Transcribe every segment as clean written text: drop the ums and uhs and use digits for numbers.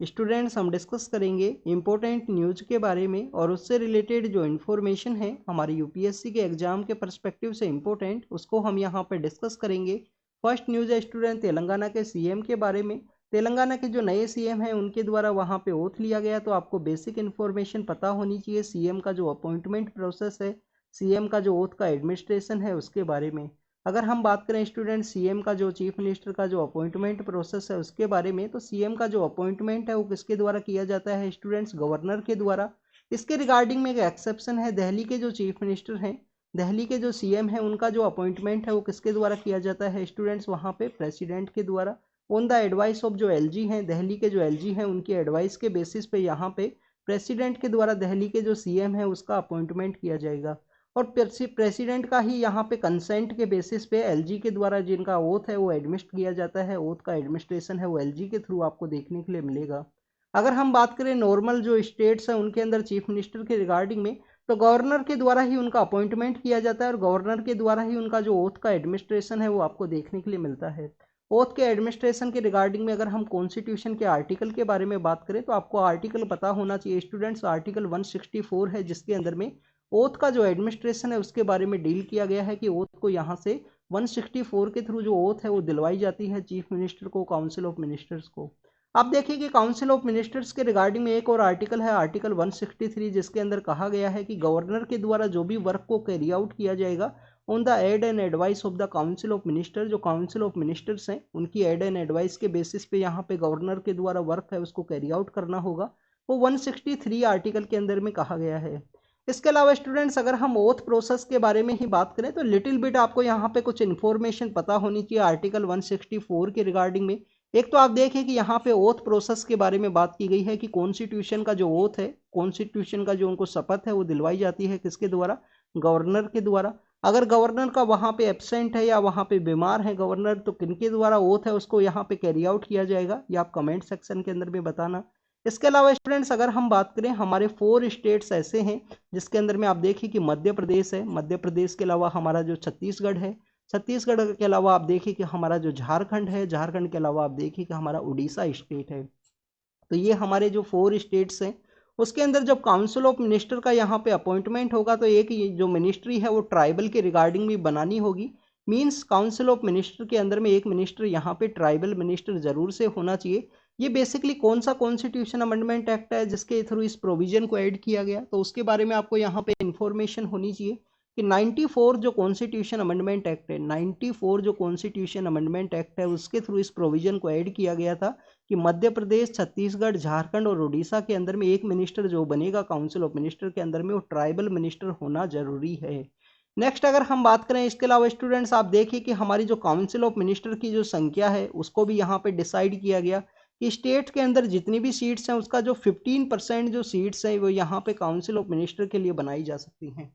Students हम discuss करेंगे important news के बारे में और उससे रिलेटेड जो इन्फॉर्मेशन है हमारे यूपीएससी के एग्जाम के पर्सपेक्टिव से इम्पोर्टेंट, उसको हम यहाँ पे डिस्कस करेंगे। फर्स्ट न्यूज़ है स्टूडेंट तेलंगाना के सीएम के बारे में। तेलंगाना के जो नए सीएम हैं उनके द्वारा वहाँ पे ओथ लिया गया, तो आपको बेसिक इन्फॉर्मेशन पता होनी चाहिए सीएम का जो अपॉइंटमेंट प्रोसेस है, सीएम का जो ओथ का एडमिनिस्ट्रेशन है उसके बारे में। अगर हम बात करें स्टूडेंट सीएम का जो चीफ मिनिस्टर का जो अपॉइंटमेंट प्रोसेस है उसके बारे में, तो सीएम का जो अपॉइंटमेंट है वो किसके द्वारा किया जाता है स्टूडेंट्स? गवर्नर के द्वारा। इसके रिगार्डिंग में एक एक्सेप्शन है, दिल्ली के जो चीफ मिनिस्टर हैं, दिल्ली के जो सीएम है उनका जो अपॉइंटमेंट है वो किसके द्वारा किया जाता है स्टूडेंट्स? वहाँ पे प्रेसिडेंट के द्वारा, ऑन द एडवाइस ऑफ जो एलजी हैं, दिल्ली के जो एलजी हैं उनकी एडवाइस के बेसिस पे यहाँ पे प्रेसिडेंट के द्वारा दिल्ली के जो सीएम है उसका अपॉइंटमेंट किया जाएगा। और प्रेसिडेंट का ही यहाँ पे कंसेंट के बेसिस पे एलजी के द्वारा जिनका ओथ है वो एडमिनिस्ट्रेट किया जाता है, ओथ का एडमिनिस्ट्रेशन है वो एलजी के थ्रू आपको देखने के लिए मिलेगा। अगर हम बात करें नॉर्मल जो स्टेट्स हैं उनके अंदर चीफ मिनिस्टर के रिगार्डिंग में, तो गवर्नर के द्वारा ही उनका अपॉइंटमेंट किया जाता है और गवर्नर के द्वारा ही उनका जो ओथ का एडमिनिस्ट्रेशन है वो आपको देखने के लिए मिलता है। ओथ के एडमिनिस्ट्रेशन के रिगार्डिंग में अगर हम कॉन्स्टिट्यूशन के आर्टिकल के बारे में बात करें तो आपको आर्टिकल पता होना चाहिए स्टूडेंट्स। आर्टिकल 164 है जिसके अंदर में ओथ का जो एडमिनिस्ट्रेशन है उसके बारे में डील किया गया है कि ओथ को यहाँ से 164 के थ्रू जो ओथ है वो दिलवाई जाती है चीफ मिनिस्टर को, काउंसिल ऑफ मिनिस्टर्स को। आप देखिए कि काउंसिल ऑफ मिनिस्टर्स के रिगार्डिंग में एक और आर्टिकल है, आर्टिकल 163, जिसके अंदर कहा गया है कि गवर्नर के द्वारा जो भी वर्क को कैरी आउट किया जाएगा on the aid and advice of the council of minister, जो काउंसिल ऑफ मिनिस्टर्स हैं उनकी एड एंड एडवाइस के बेसिस पे यहाँ पे गवर्नर के द्वारा वर्क है उसको कैरी आउट करना होगा, वो 163 आर्टिकल के अंदर में कहा गया है। इसके अलावा स्टूडेंट्स अगर हम ओथ प्रोसेस के बारे में ही बात करें तो लिटिल बिट आपको यहाँ पे कुछ इन्फॉर्मेशन पता होनी चाहिए आर्टिकल 164 के रिगार्डिंग में। एक तो आप देखें कि यहाँ पे ओथ प्रोसेस के बारे में बात की गई है कि कॉन्स्टिट्यूशन का जो ओथ है, कॉन्स्टिट्यूशन का जो उनको शपथ है वो दिलवाई जाती है किसके द्वारा? गवर्नर के द्वारा। अगर गवर्नर का वहाँ पे एब्सेंट है या वहाँ पे बीमार है गवर्नर, तो किनके द्वारा ओथ है उसको यहाँ पे कैरी आउट किया जाएगा, ये आप कमेंट सेक्शन के अंदर में बताना। इसके अलावा स्टूडेंट्स अगर हम बात करें, हमारे 4 स्टेट्स ऐसे हैं जिसके अंदर में आप देखिए कि मध्य प्रदेश है, मध्य प्रदेश के अलावा हमारा जो छत्तीसगढ़ है, छत्तीसगढ़ के अलावा आप देखिए कि हमारा जो झारखंड है, झारखंड के अलावा आप देखिए कि हमारा उड़ीसा स्टेट है। तो ये हमारे जो 4 स्टेट्स हैं उसके अंदर जब काउंसिल ऑफ मिनिस्टर का यहाँ पे अपॉइंटमेंट होगा तो एक जो मिनिस्ट्री है वो ट्राइबल के रिगार्डिंग भी बनानी होगी। मींस काउंसिल ऑफ मिनिस्टर के अंदर में एक मिनिस्टर यहाँ पे ट्राइबल मिनिस्टर जरूर से होना चाहिए। ये बेसिकली कौन सा कॉन्स्टिट्यूशन अमेंडमेंट एक्ट है जिसके थ्रू इस प्रोविजन को ऐड किया गया, तो उसके बारे में आपको यहाँ पे इंफॉर्मेशन होनी चाहिए कि 94 जो कॉन्स्टिट्यूशन अमेंडमेंट एक्ट है, 94 जो कॉन्स्टिट्यूशन अमेंडमेंट एक्ट है उसके थ्रू इस प्रोविजन को ऐड किया गया था कि मध्य प्रदेश, छत्तीसगढ़, झारखंड और उड़ीसा के अंदर में एक मिनिस्टर जो बनेगा काउंसिल ऑफ मिनिस्टर के अंदर में वो ट्राइबल मिनिस्टर होना जरूरी है। नेक्स्ट अगर हम बात करें, इसके अलावा स्टूडेंट्स आप देखिए कि हमारी जो काउंसिल ऑफ मिनिस्टर की जो संख्या है उसको भी यहाँ पे डिसाइड किया गया कि स्टेट के अंदर जितनी भी सीट्स हैं उसका जो 15% जो सीट्स हैं वो यहाँ पे काउंसिल ऑफ मिनिस्टर के लिए बनाई जा सकती हैं।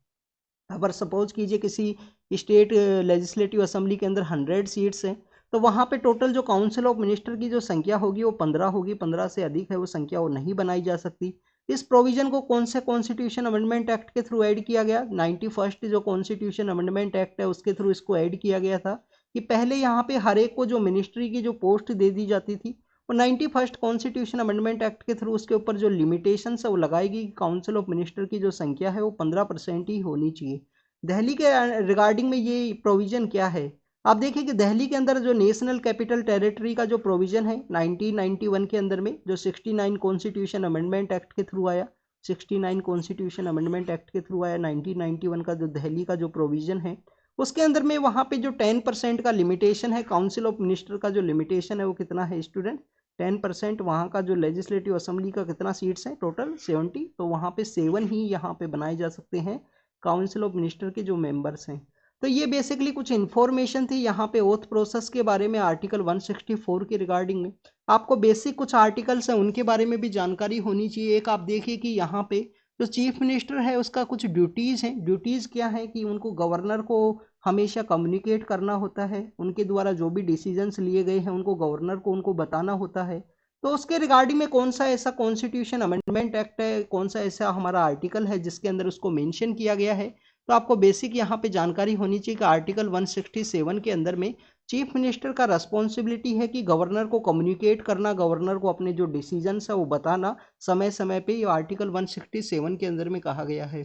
अगर सपोज कीजिए किसी स्टेट लेजिस्लेटिव असेंबली के अंदर 100 सीट्स हैं तो वहाँ पे टोटल जो काउंसिल ऑफ मिनिस्टर की जो संख्या होगी वो 15 होगी, 15 से अधिक है वो संख्या वो नहीं बनाई जा सकती। इस प्रोविजन को कौन से कॉन्स्टिट्यूशन अमेंडमेंट एक्ट के थ्रू ऐड किया गया? 91 जो कॉन्स्टिट्यूशन अमेंडमेंट एक्ट है उसके थ्रू इसको ऐड किया गया था कि पहले यहाँ पे हर एक को जो मिनिस्ट्री की जो पोस्ट दे दी जाती थी वो 91 कॉन्स्टिट्यूशन अमेंडमेंट एक्ट के थ्रू उसके ऊपर जो लिमिटेशन है वो लगाएगी कि काउंसिल ऑफ मिनिस्टर की जो संख्या है वो 15% ही होनी चाहिए। दिल्ली के रिगार्डिंग में ये प्रोविजन क्या है? आप देखिए कि दिल्ली के अंदर जो नेशनल कैपिटल टेरिटरी का जो प्रोविजन है 1991 के अंदर में जो 69 कॉन्स्टिट्यूशन अमेंडमेंट एक्ट के थ्रू आया, 69 कॉन्स्टिट्यूशन अमेंडमेंट एक्ट के थ्रू आया 1991 का जो दिल्ली का जो प्रोविजन है उसके अंदर में वहाँ पे जो 10% का लिमिटेशन है, काउंसिल ऑफ मिनिस्टर का जो लिमिटेशन है वो कितना है स्टूडेंट? 10%। वहाँ का जो लेजिस्लेटिव असेंबली का कितना सीट्स हैं? टोटल 70, तो वहाँ पे 7 ही यहाँ पे बनाए जा सकते हैं काउंसिल ऑफ मिनिस्टर के जो मेंबर्स हैं। तो ये बेसिकली कुछ इन्फॉर्मेशन थी यहाँ पे ओथ प्रोसेस के बारे में आर्टिकल 164 के रिगार्डिंग में। आपको बेसिक कुछ आर्टिकल्स हैं उनके बारे में भी जानकारी होनी चाहिए। एक आप देखिए कि यहाँ पे जो चीफ मिनिस्टर है उसका कुछ ड्यूटीज़ हैं। ड्यूटीज़ क्या है कि उनको गवर्नर को हमेशा कम्युनिकेट करना होता है, उनके द्वारा जो भी डिसीजंस लिए गए हैं उनको गवर्नर को उनको बताना होता है। तो उसके रिगार्डिंग में कौन सा ऐसा कॉन्स्टिट्यूशन अमेंडमेंट एक्ट है, कौन सा ऐसा हमारा आर्टिकल है जिसके अंदर उसको मेंशन किया गया है, तो आपको बेसिक यहाँ पे जानकारी होनी चाहिए कि आर्टिकल 167 के अंदर में चीफ मिनिस्टर का रेस्पॉन्सिबिलिटी है कि गवर्नर को कम्युनिकेट करना, गवर्नर को अपने जो डिसीजंस है वो बताना समय समय पे। ये आर्टिकल 167 के अंदर में कहा गया है।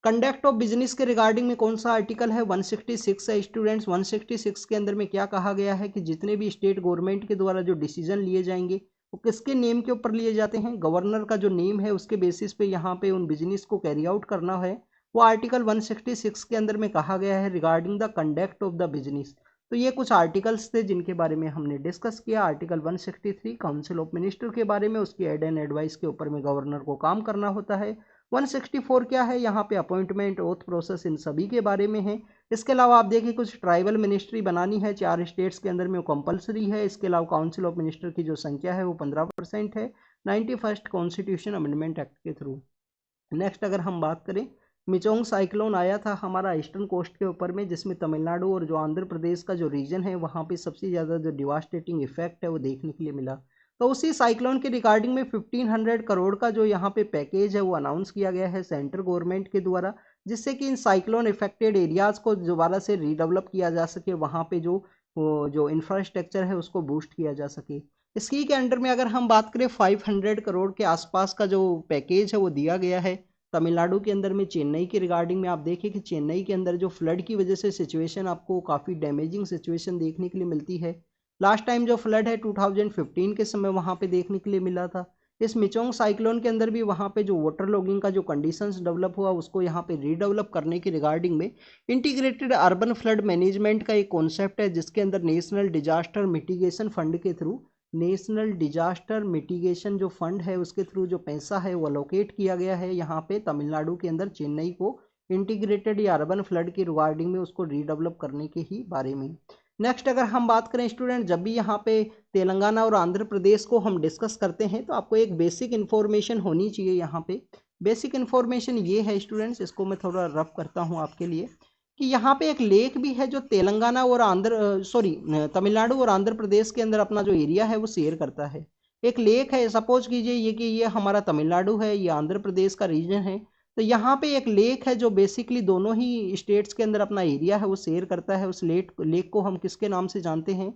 कंडक्ट ऑफ बिजनेस के रिगार्डिंग में कौन सा आर्टिकल है? 166 है स्टूडेंट्स। 166 के अंदर में क्या कहा गया है कि जितने भी स्टेट गवर्नमेंट के द्वारा जो डिसीजन लिए जाएंगे वो किसके नेम के ऊपर लिए जाते हैं? गवर्नर का जो नेम है उसके बेसिस पे यहाँ पे उन बिजनेस को कैरी आउट करना है। वो आर्टिकल 166 के अंदर में कहा गया है regarding the conduct of the business. तो ये कुछ आर्टिकल्स थे जिनके बारे में हमने डिस्कस किया। आर्टिकल 163 काउंसिल ऑफ मिनिस्टर के बारे में, उसकी एड एंड एडवाइस के ऊपर में गवर्नर को काम करना होता है। 164 क्या है? यहाँ पे अपॉइंटमेंट ओथ प्रोसेस इन सभी के बारे में है। इसके अलावा आप देखिए कुछ ट्राइबल मिनिस्ट्री बनानी है 4 स्टेट्स के अंदर में, वो कंपलसरी है। इसके अलावा काउंसिल ऑफ मिनिस्टर की जो संख्या है वो 15% है 91st कॉन्स्टिट्यूशन अमेंडमेंट एक्ट के थ्रू। नेक्स्ट अगर हम बात करें, मिचोंग साइक्लोन आया था हमारा ईस्टर्न कोस्ट के ऊपर में, जिसमें तमिलनाडु और जो आंध्र प्रदेश का जो रीजन है वहाँ पे सबसे ज़्यादा जो डिवास्टेटिंग इफेक्ट है वो देखने के लिए मिला। तो उसी साइक्लोन के रिगार्डिंग में 1500 करोड़ का जो यहाँ पे पैकेज है वो अनाउंस किया गया है सेंट्रल गवर्नमेंट के द्वारा, जिससे कि इन साइक्लोन इफेक्टेड एरियाज़ को दोबारा से रीडेवलप किया जा सके, वहाँ पे जो इंफ्रास्ट्रक्चर है उसको बूस्ट किया जा सके। इसी के अंडर में अगर हम बात करें 500 करोड़ के आसपास का जो पैकेज है वो दिया गया है तमिलनाडु के अंदर में। चेन्नई के रिगार्डिंग में आप देखिए कि चेन्नई के अंदर जो फ्लड की वजह से सिचुएशन आपको काफ़ी डैमेजिंग सिचुएशन देखने के लिए मिलती है। लास्ट टाइम जो फ्लड है 2015 के समय वहाँ पे देखने के लिए मिला था। इस मिचोंग साइक्लोन के अंदर भी वहाँ पे जो वाटर लॉगिंग का जो कंडीशंस डेवलप हुआ उसको यहाँ पे रीडेवलप करने की रिगार्डिंग में इंटीग्रेटेड अर्बन फ्लड मैनेजमेंट का एक कॉन्सेप्ट है, जिसके अंदर नेशनल डिजास्टर मिटिगेशन फंड के थ्रू, नेशनल डिजास्टर मिटिगेशन जो फंड है उसके थ्रू जो पैसा है वो अलोकेट किया गया है यहाँ पे तमिलनाडु के अंदर चेन्नई को इंटीग्रेटेड या अर्बन फ्लड की रिगार्डिंग में उसको रीडेवलप करने के ही बारे में। नेक्स्ट अगर हम बात करें स्टूडेंट, जब भी यहाँ पे तेलंगाना और आंध्र प्रदेश को हम डिस्कस करते हैं तो आपको एक बेसिक इन्फॉर्मेशन होनी चाहिए। यहाँ पे बेसिक इन्फॉर्मेशन ये है स्टूडेंट्स, इसको मैं थोड़ा रफ करता हूँ आपके लिए, कि यहाँ पे एक लेक भी है जो तेलंगाना और तमिलनाडु और आंध्र प्रदेश के अंदर अपना जो एरिया है वो शेयर करता है। एक लेक है, सपोज कीजिए ये कि ये हमारा तमिलनाडु है, ये आंध्र प्रदेश का रीजन है। तो यहाँ पे एक लेक है जो बेसिकली दोनों ही स्टेट्स के अंदर अपना एरिया है वो शेयर करता है। उस लेक को हम किसके नाम से जानते हैं?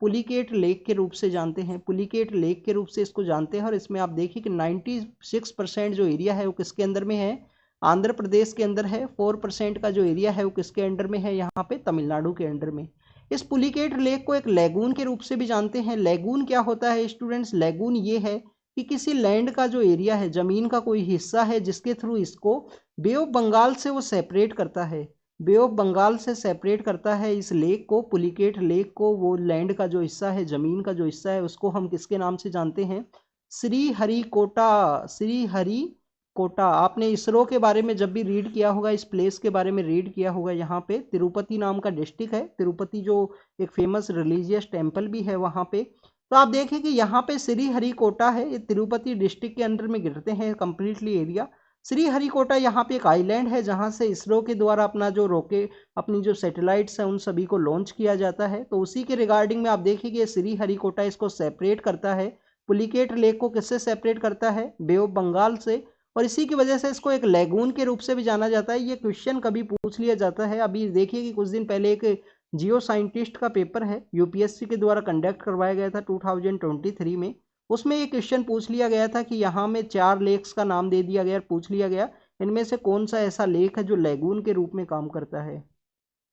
पुलिकेट लेक के रूप से जानते हैं। पुलिकेट लेक के रूप से इसको जानते हैं। और इसमें आप देखिए कि 96% जो एरिया है वो किसके अंदर में है? आंध्र प्रदेश के अंदर है। 4% का जो एरिया है वो किसके अंडर में है? यहाँ पे तमिलनाडु के अंडर में। इस पुलिकेट लेक को एक लैगून के रूप से भी जानते हैं। लैगून क्या होता है स्टूडेंट्स? लैगून ये है कि किसी लैंड का जो एरिया है, जमीन का कोई हिस्सा है जिसके थ्रू इसको बे ऑफ बंगाल से वो सेपरेट करता है। बे ऑफ बंगाल से सेपरेट करता है इस लेक को, पुलिकेट लेक को। वो लैंड का जो हिस्सा है, जमीन का जो हिस्सा है, उसको हम किसके नाम से जानते हैं? श्रीहरिकोटा। श्रीहरिकोटा। आपने इसरो के बारे में जब भी रीड किया होगा, इस प्लेस के बारे में रीड किया होगा। यहाँ पे तिरुपति नाम का डिस्ट्रिक्ट है। तिरुपति जो एक फेमस रिलीजियस टेम्पल भी है वहाँ पे। तो आप देखें कि यहाँ पे श्रीहरिकोटा है, ये तिरुपति डिस्ट्रिक्ट के अंडर में गिरते हैं कंप्लीटली एरिया। श्रीहरिकोटा यहाँ पे एक आइलैंड है जहाँ से इसरो के द्वारा अपनी जो सैटेलाइट्स हैं उन सभी को लॉन्च किया जाता है। तो उसी के रिगार्डिंग में आप देखिए कि श्रीहरिकोटा इसको सेपरेट करता है। पुलिकेट लेक को किससे सेपरेट करता है? बे ऑफ बंगाल से। और इसी की वजह से इसको एक लैगून के रूप से भी जाना जाता है। ये क्वेश्चन कभी पूछ लिया जाता है। अभी देखिए कि कुछ दिन पहले एक जियो साइंटिस्ट का पेपर है, यूपीएससी के द्वारा कंडक्ट करवाया गया था 2023 में। उसमें एक क्वेश्चन पूछ लिया गया था कि यहाँ में 4 लेक्स का नाम दे दिया गया, पूछ लिया गया इनमें से कौन सा ऐसा लेक है जो लैगून के रूप में काम करता है।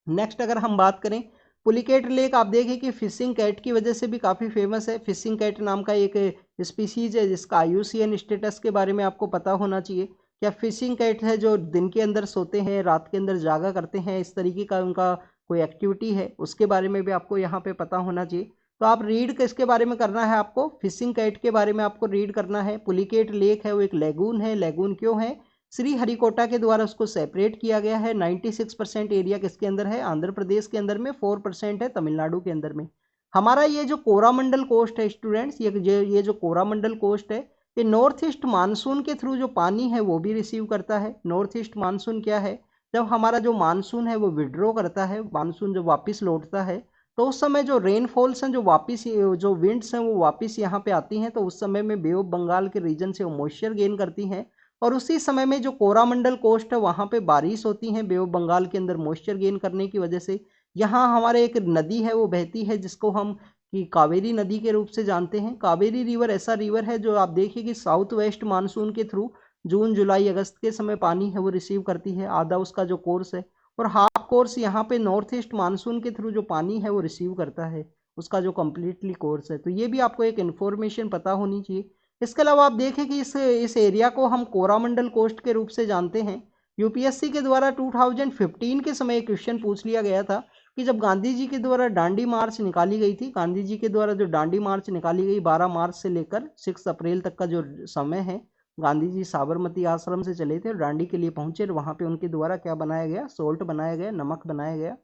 नेक्स्ट अगर हम बात करें, पुलिकेट लेक आप देखें कि फिशिंग कैट की वजह से भी काफ़ी फेमस है। फिशिंग कैट नाम का एक स्पीसीज है जिसका IUCN स्टेटस के बारे में आपको पता होना चाहिए। क्या फिशिंग कैट है जो दिन के अंदर सोते हैं, रात के अंदर जागा करते हैं, इस तरीके का उनका कोई एक्टिविटी है, उसके बारे में भी आपको यहाँ पे पता होना चाहिए। तो आप रीड किसके बारे में करना है? आपको फिशिंग कैट के बारे में आपको रीड करना है। पुलिकेट लेक है वो एक लैगून है। लैगून क्यों है? श्रीहरिकोटा के द्वारा उसको सेपरेट किया गया है। 96% एरिया किसके अंदर है? आंध्र प्रदेश के अंदर में। 4% है तमिलनाडु के अंदर में। हमारा ये जो कोरामंडल कोस्ट है स्टूडेंट्स, ये जो कोरामंडल कोस्ट है, ये नॉर्थ ईस्ट मानसून के थ्रू जो पानी है वो भी रिसीव करता है। नॉर्थ ईस्ट मानसून क्या है? जब हमारा जो मानसून है वो विड्रॉ करता है, मानसून जब वापस लौटता है तो उस समय जो रेनफॉल्स हैं, जो विंड्स हैं वो वापस यहाँ पे आती हैं। तो उस समय में बे ऑफ बंगाल के रीजन से वो मॉइस्चर गेन करती हैं। और उसी समय में जो कोरामंडल कोस्ट है वहाँ पे बारिश होती है बे ऑफ बंगाल के अंदर मॉइस्चर गेन करने की वजह से। यहाँ हमारे एक नदी है वो बहती है जिसको हम कि कावेरी नदी के रूप से जानते हैं। कावेरी रिवर ऐसा रिवर है जो आप देखिए कि साउथ वेस्ट मानसून के थ्रू जून जुलाई अगस्त के समय पानी है वो रिसीव करती है, आधा उसका जो कोर्स है, और हाफ कोर्स यहाँ पे नॉर्थ ईस्ट मानसून के थ्रू जो पानी है वो रिसीव करता है, उसका जो कम्प्लीटली कोर्स है। तो ये भी आपको एक इन्फॉर्मेशन पता होनी चाहिए। इसके अलावा आप देखें कि इस एरिया को हम कोरामंडल कोस्ट के रूप से जानते हैं। यूपीएससी के द्वारा 2015 के समय क्वेश्चन पूछ लिया गया था कि जब गांधी जी के द्वारा डांडी मार्च निकाली गई थी, गांधी जी के द्वारा जो डांडी मार्च निकाली गई 12 मार्च से लेकर 6 अप्रैल तक का जो समय है, गांधी जी साबरमती आश्रम से चले थे और डांडी के लिए पहुंचे, वहां पे उनके द्वारा क्या बनाया गया, सोल्ट बनाया गया, नमक बनाया गया।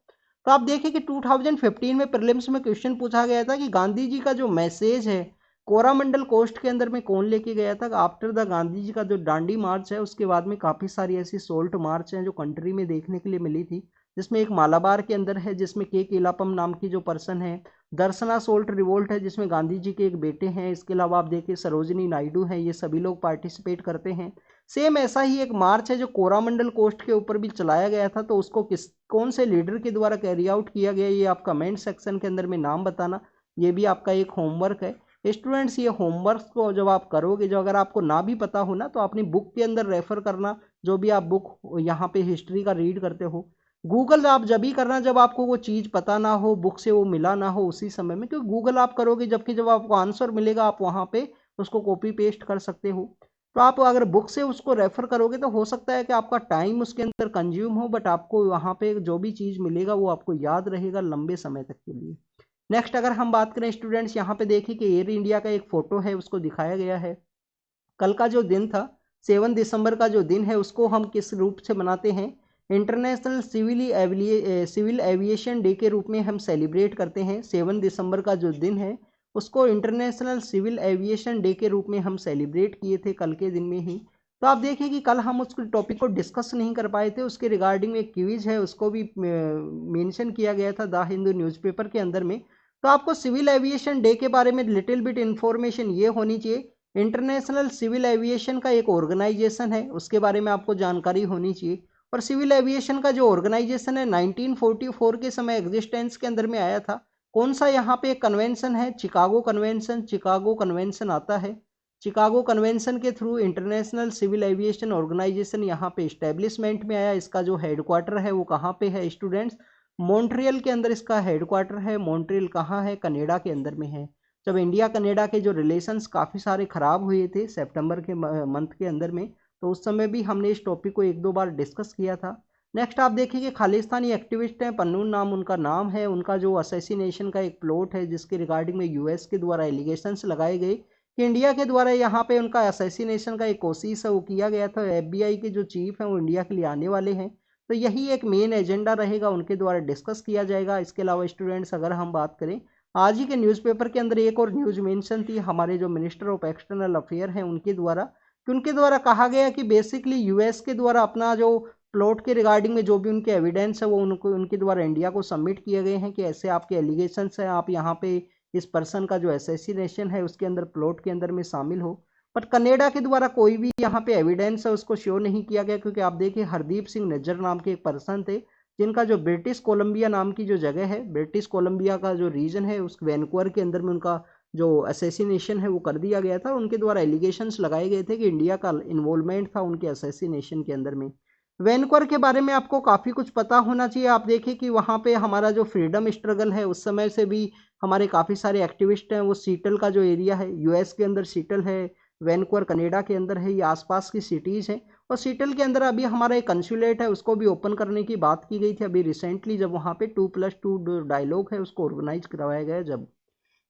तो आप देखिए कि 2015 में प्रीलिम्स में क्वेश्चन पूछा गया था कि गांधी जी का जो मैसेज है कोरामंडल कोस्ट के अंदर में कौन लेके गया था। आफ्टर द गांधी जी का जो डांडी मार्च है उसके बाद में काफ़ी सारी ऐसी सोल्ट मार्च हैं जो कंट्री में देखने के लिए मिली थी, जिसमें एक मालाबार के अंदर है जिसमें के केलापम नाम की जो पर्सन है, दर्शना सोल्ट रिवोल्ट है जिसमें गांधी जी के एक बेटे हैं, इसके अलावा आप देखिए सरोजनी नायडू हैं, ये सभी लोग पार्टिसिपेट करते हैं। सेम ऐसा ही एक मार्च है जो कोरामंडल कोस्ट के ऊपर भी चलाया गया था, तो उसको कौन से लीडर के द्वारा कैरी आउट किया गया ये आप कमेंट सेक्शन के अंदर में नाम बताना, ये भी आपका एक होमवर्क है। स्टूडेंट्स ये होमवर्क को जब आप करोगे, जो अगर आपको ना भी पता हो ना, तो अपनी बुक के अंदर रेफर करना, जो भी आप बुक यहाँ पे हिस्ट्री का रीड करते हो। गूगल आप जब भी करना जब आपको वो चीज़ पता ना हो, बुक से वो मिला ना हो उसी समय में, क्योंकि गूगल आप करोगे जबकि जब आपको आंसर मिलेगा आप वहाँ पे उसको कॉपी पेस्ट कर सकते हो। तो आप अगर बुक से उसको रेफर करोगे तो हो सकता है कि आपका टाइम उसके अंदर कंज्यूम हो, बट आपको वहाँ पे जो भी चीज़ मिलेगा वो आपको याद रहेगा लंबे समय तक के लिए। नेक्स्ट अगर हम बात करें स्टूडेंट्स, यहाँ पे देखिए कि एयर इंडिया का एक फोटो है उसको दिखाया गया है। कल का जो दिन था 7 दिसंबर का जो दिन है उसको हम किस रूप से मनाते हैं, इंटरनेशनल सिविल एविएशन डे के रूप में हम सेलिब्रेट करते हैं। 7 दिसंबर का जो दिन है उसको इंटरनेशनल सिविल एविएशन डे के रूप में हम सेलिब्रेट किए थे कल के दिन में ही। तो आप देखिए कि कल हम उस टॉपिक को डिस्कस नहीं कर पाए थे, उसके रिगार्डिंग एक क्विज है उसको भी मेंशन किया गया था द हिंदू न्यूज़पेपर के अंदर में। तो आपको सिविल एविएशन डे के बारे में लिटिल बिट इन्फॉर्मेशन ये होनी चाहिए, इंटरनेशनल सिविल एविएशन का एक ऑर्गेनाइजेशन है उसके बारे में आपको जानकारी होनी चाहिए। और सिविल एविएशन का जो ऑर्गेनाइजेशन है 1944 के समय एग्जिस्टेंस के अंदर में आया था। कौन सा यहाँ पे एक कन्वेंशन है, चिकागो कन्वेंशन, चिकागो कन्वेंशन आता है। चिकागो कन्वेंशन के through international civil aviation organisation यहाँ पे इस्टेब्लिशमेंट में आया। इसका जो हेडक्वार्टर है वो कहाँ पे है स्टूडेंट्स, मॉन्ट्रियल के अंदर इसका हेडक्वार्टर है। मॉन्ट्रियल कहाँ है, कनाडा के अंदर में है। जब इंडिया कनाडा के जो रिलेशंस काफ़ी सारे ख़राब हुए थे सितंबर के मंथ के अंदर में, तो उस समय भी हमने इस टॉपिक को एक दो बार डिस्कस किया था। नेक्स्ट आप देखिए कि खालिस्तानी एक्टिविस्ट हैं, पन्नून नाम उनका नाम है, उनका जो असैसिनेशन का एक प्लॉट है जिसके रिगार्डिंग में यूएस के द्वारा एलिगेशंस लगाए गए कि इंडिया के द्वारा यहाँ पे उनका असैसिनेशन का एक कोशिश है वो किया गया था। एफबीआई के जो चीफ हैं वो इंडिया के लिए आने वाले हैं, तो यही एक मेन एजेंडा रहेगा, उनके द्वारा डिस्कस किया जाएगा। इसके अलावा स्टूडेंट्स अगर हम बात करें आज ही के न्यूज़पेपर के अंदर एक और न्यूज़ मेंशन थी हमारे जो मिनिस्टर ऑफ एक्सटर्नल अफेयर हैं उनके द्वारा, कि उनके द्वारा कहा गया कि बेसिकली यूएस के द्वारा अपना जो प्लॉट के रिगार्डिंग में जो भी उनके एविडेंस है वो उनको उनके द्वारा इंडिया को सबमिट किए गए हैं कि ऐसे आपके एलिगेशंस हैं, आप यहाँ पे इस पर्सन का जो असैसिनेशन है उसके अंदर प्लॉट के अंदर में शामिल हो। बट कनाडा के द्वारा कोई भी यहाँ पे एविडेंस है उसको शो नहीं किया गया, क्योंकि आप देखिए हरदीप सिंह निज्जर नाम के एक पर्सन थे जिनका जो ब्रिटिश कोलंबिया नाम की जो जगह है, ब्रिटिश कोलंबिया का जो रीजन है उस वैनकूवर के अंदर में उनका जो असैसिनेशन है वो कर दिया गया था। उनके द्वारा एलिगेशंस लगाए गए थे कि इंडिया का इन्वॉल्वमेंट था उनके असैसिनेशन के अंदर में। वैनकूवर के बारे में आपको काफ़ी कुछ पता होना चाहिए। आप देखिए कि वहाँ पे हमारा जो फ्रीडम स्ट्रगल है उस समय से भी हमारे काफ़ी सारे एक्टिविस्ट हैं। वो सीटल का जो एरिया है यूएस के अंदर सीटल है, वैनकूवर कनाडा के अंदर है, ये आसपास की सिटीज़ हैं। और सीटल के अंदर अभी हमारा एक कंसुलेट है उसको भी ओपन करने की बात की गई थी अभी रिसेंटली, जब वहाँ पे 2+2 डायलॉग है उसको ऑर्गेनाइज करवाया गया जब।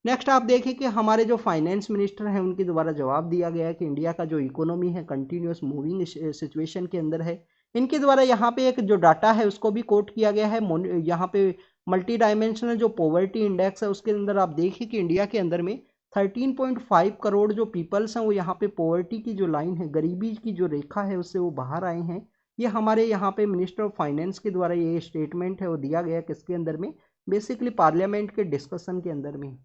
नेक्स्ट आप देखिए कि हमारे जो फाइनेंस मिनिस्टर हैं उनके द्वारा जवाब दिया गया है कि इंडिया का जो इकोनॉमी है कंटिन्यूस मूविंग सिचुएशन के अंदर है। इनके द्वारा यहाँ पे एक जो डाटा है उसको भी कोट किया गया है। यहाँ पे मल्टी डायमेंशनल जो पॉवर्टी इंडेक्स है उसके अंदर आप देखिए कि इंडिया के अंदर में 13.5 करोड़ जो पीपल्स हैं वो यहाँ पे पॉवर्टी की जो लाइन है, गरीबी की जो रेखा है उससे वो बाहर आए हैं। ये हमारे यहाँ पे मिनिस्टर ऑफ फाइनेंस के द्वारा ये स्टेटमेंट है वो दिया गया किसके अंदर में, बेसिकली पार्लियामेंट के डिस्कशन के अंदर में।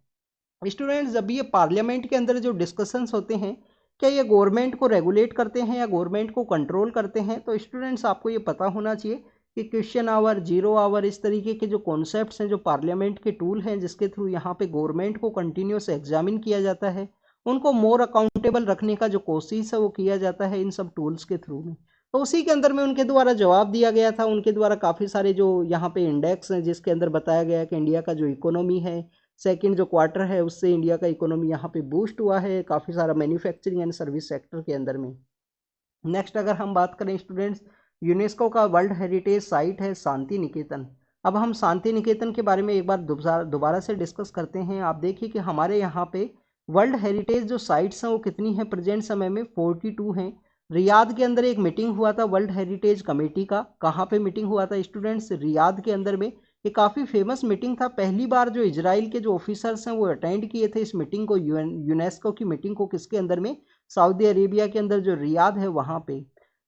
स्टूडेंट्स जब ये पार्लियामेंट के अंदर जो डिस्कशंस होते हैं क्या ये गवर्नमेंट को रेगुलेट करते हैं या गवर्नमेंट को कंट्रोल करते हैं, तो स्टूडेंट्स आपको ये पता होना चाहिए कि क्वेश्चन आवर, जीरो आवर, इस तरीके के जो कॉन्सेप्ट्स हैं, जो पार्लियामेंट के टूल हैं जिसके थ्रू यहाँ पे गवर्नमेंट को कंटिन्यूस एग्जामिन किया जाता है, उनको मोर अकाउंटेबल रखने का जो कोशिश है वो किया जाता है इन सब टूल्स के थ्रू में। तो उसी के अंदर में उनके द्वारा जवाब दिया गया था। उनके द्वारा काफ़ी सारे जो यहाँ पे इंडेक्स हैं जिसके अंदर बताया गया है कि इंडिया का जो इकोनॉमी है सेकंड जो क्वार्टर है उससे इंडिया का इकोनॉमी यहाँ पे बूस्ट हुआ है, काफ़ी सारा मैन्युफैक्चरिंग एंड सर्विस सेक्टर के अंदर में। नेक्स्ट अगर हम बात करें स्टूडेंट्स, यूनेस्को का वर्ल्ड हेरिटेज साइट है शांति निकेतन। अब हम शांति निकेतन के बारे में एक बार दोबारा से डिस्कस करते हैं। आप देखिए कि हमारे यहाँ पे वर्ल्ड हेरिटेज जो साइट्स हैं वो कितनी हैं प्रेजेंट समय में, 42 हैं। रियाद के अंदर एक मीटिंग हुआ था वर्ल्ड हेरिटेज कमेटी का। कहाँ पे मीटिंग हुआ था स्टूडेंट्स? रियाद के अंदर में। ये काफ़ी फेमस मीटिंग था। पहली बार जो इजराइल के जो ऑफिसर्स हैं वो अटेंड किए थे इस मीटिंग को, यूनेस्को की मीटिंग को। किसके अंदर में? सऊदी अरेबिया के अंदर जो रियाद है वहाँ पे।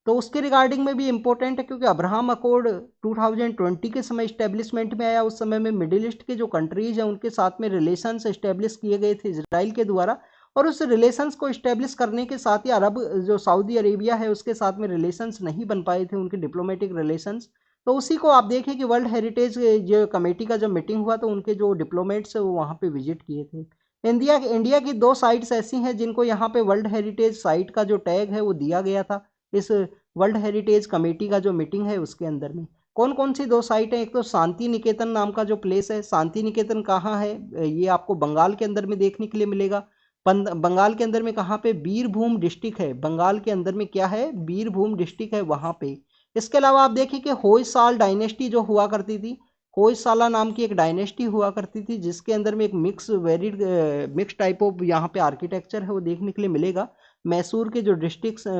तो उसके रिगार्डिंग में भी इम्पोर्टेंट है क्योंकि अब्राहम अकॉर्ड 2020 के समय इस्टेब्लिशमेंट में आया। उस समय में मिडिल ईस्ट के जो कंट्रीज हैं उनके साथ में रिलेशंस इस्टेब्लिश किए गए थे इजराइल के द्वारा, और उस रिलेशंस को इस्टेब्लिश करने के साथ ही अरब जो सऊदी अरेबिया है उसके साथ में रिलेशंस नहीं बन पाए थे, उनके डिप्लोमेटिक रिलेशंस। तो उसी को आप देखिए कि वर्ल्ड हेरिटेज जो कमेटी का जब मीटिंग हुआ तो उनके जो डिप्लोमेट्स है वो वहाँ पे विजिट किए थे। इंडिया की 2 साइट्स ऐसी हैं जिनको यहाँ पे वर्ल्ड हेरिटेज साइट का जो टैग है वो दिया गया था इस वर्ल्ड हेरिटेज कमेटी का जो मीटिंग है उसके अंदर में। कौन कौन सी 2 साइट हैं? एक तो शांति निकेतन नाम का जो प्लेस है। शांति निकेतन कहाँ है? ये आपको बंगाल के अंदर में देखने के लिए मिलेगा। बंगाल के अंदर में कहाँ पे? बीरभूम डिस्ट्रिक्ट है। बंगाल के अंदर में क्या है? बीरभूम डिस्ट्रिक्ट है वहाँ पे। इसके अलावा आप देखिए कि होयसाल डायनेस्टी जो हुआ करती थी, होयसाला नाम की एक डायनेस्टी हुआ करती थी जिसके अंदर में एक मिक्स टाइप ऑफ यहाँ पे आर्किटेक्चर है वो देखने के लिए मिलेगा। मैसूर के जो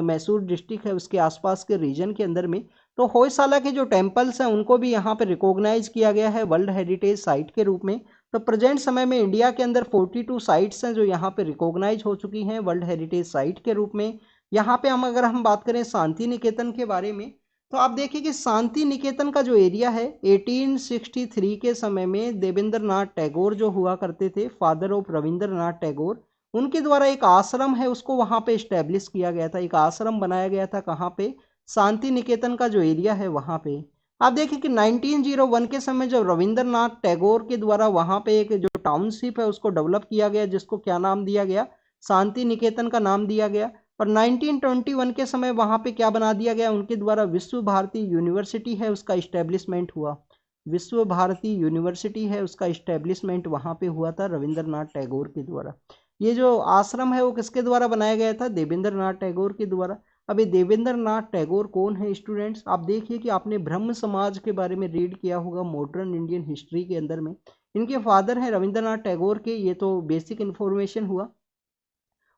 मैसूर डिस्ट्रिक्ट है उसके आसपास के रीजन के अंदर में। तो होयसाला के जो टेम्पल्स हैं उनको भी यहाँ पे रिकॉग्नाइज किया गया है वर्ल्ड हेरिटेज साइट के रूप में। तो प्रेजेंट समय में इंडिया के अंदर 42 साइट्स हैं जो यहाँ पे रिकॉग्नाइज हो चुकी हैं वर्ल्ड हेरिटेज साइट के रूप में। यहाँ पे अगर हम बात करें शांति निकेतन के बारे में, तो आप देखिए कि शांति निकेतन का जो एरिया है 1863 के समय में देवेंद्र नाथ टैगोर जो हुआ करते थे, फादर ऑफ रविंद्रनाथ टैगोर, उनके द्वारा एक आश्रम है उसको वहाँ पे इस्टेब्लिश किया गया था। एक आश्रम बनाया गया था। कहाँ पे? शांति निकेतन का जो एरिया है वहाँ पे। आप देखिए कि 1901 के समय जब रविंद्रनाथ टैगोर के द्वारा वहाँ पे एक जो टाउनशिप है उसको डेवलप किया गया जिसको क्या नाम दिया गया? शांति निकेतन का नाम दिया गया। और 1921 के समय वहाँ पे क्या बना दिया गया? उनके द्वारा विश्व भारती यूनिवर्सिटी है उसका इस्टेब्लिशमेंट हुआ। विश्व भारती यूनिवर्सिटी है उसका इस्टेब्लिशमेंट वहाँ पे हुआ था रविंद्रनाथ टैगोर के द्वारा। ये जो आश्रम है वो किसके द्वारा बनाया गया था? देवेंद्रनाथ टैगोर के द्वारा। अब ये देवेंद्रनाथ टैगोर कौन है स्टूडेंट्स? आप देखिए कि आपने ब्रह्म समाज के बारे में रीड किया होगा मॉडर्न इंडियन हिस्ट्री के अंदर में। इनके फादर हैं रविंद्रनाथ टैगोर के, ये तो बेसिक इन्फॉर्मेशन हुआ।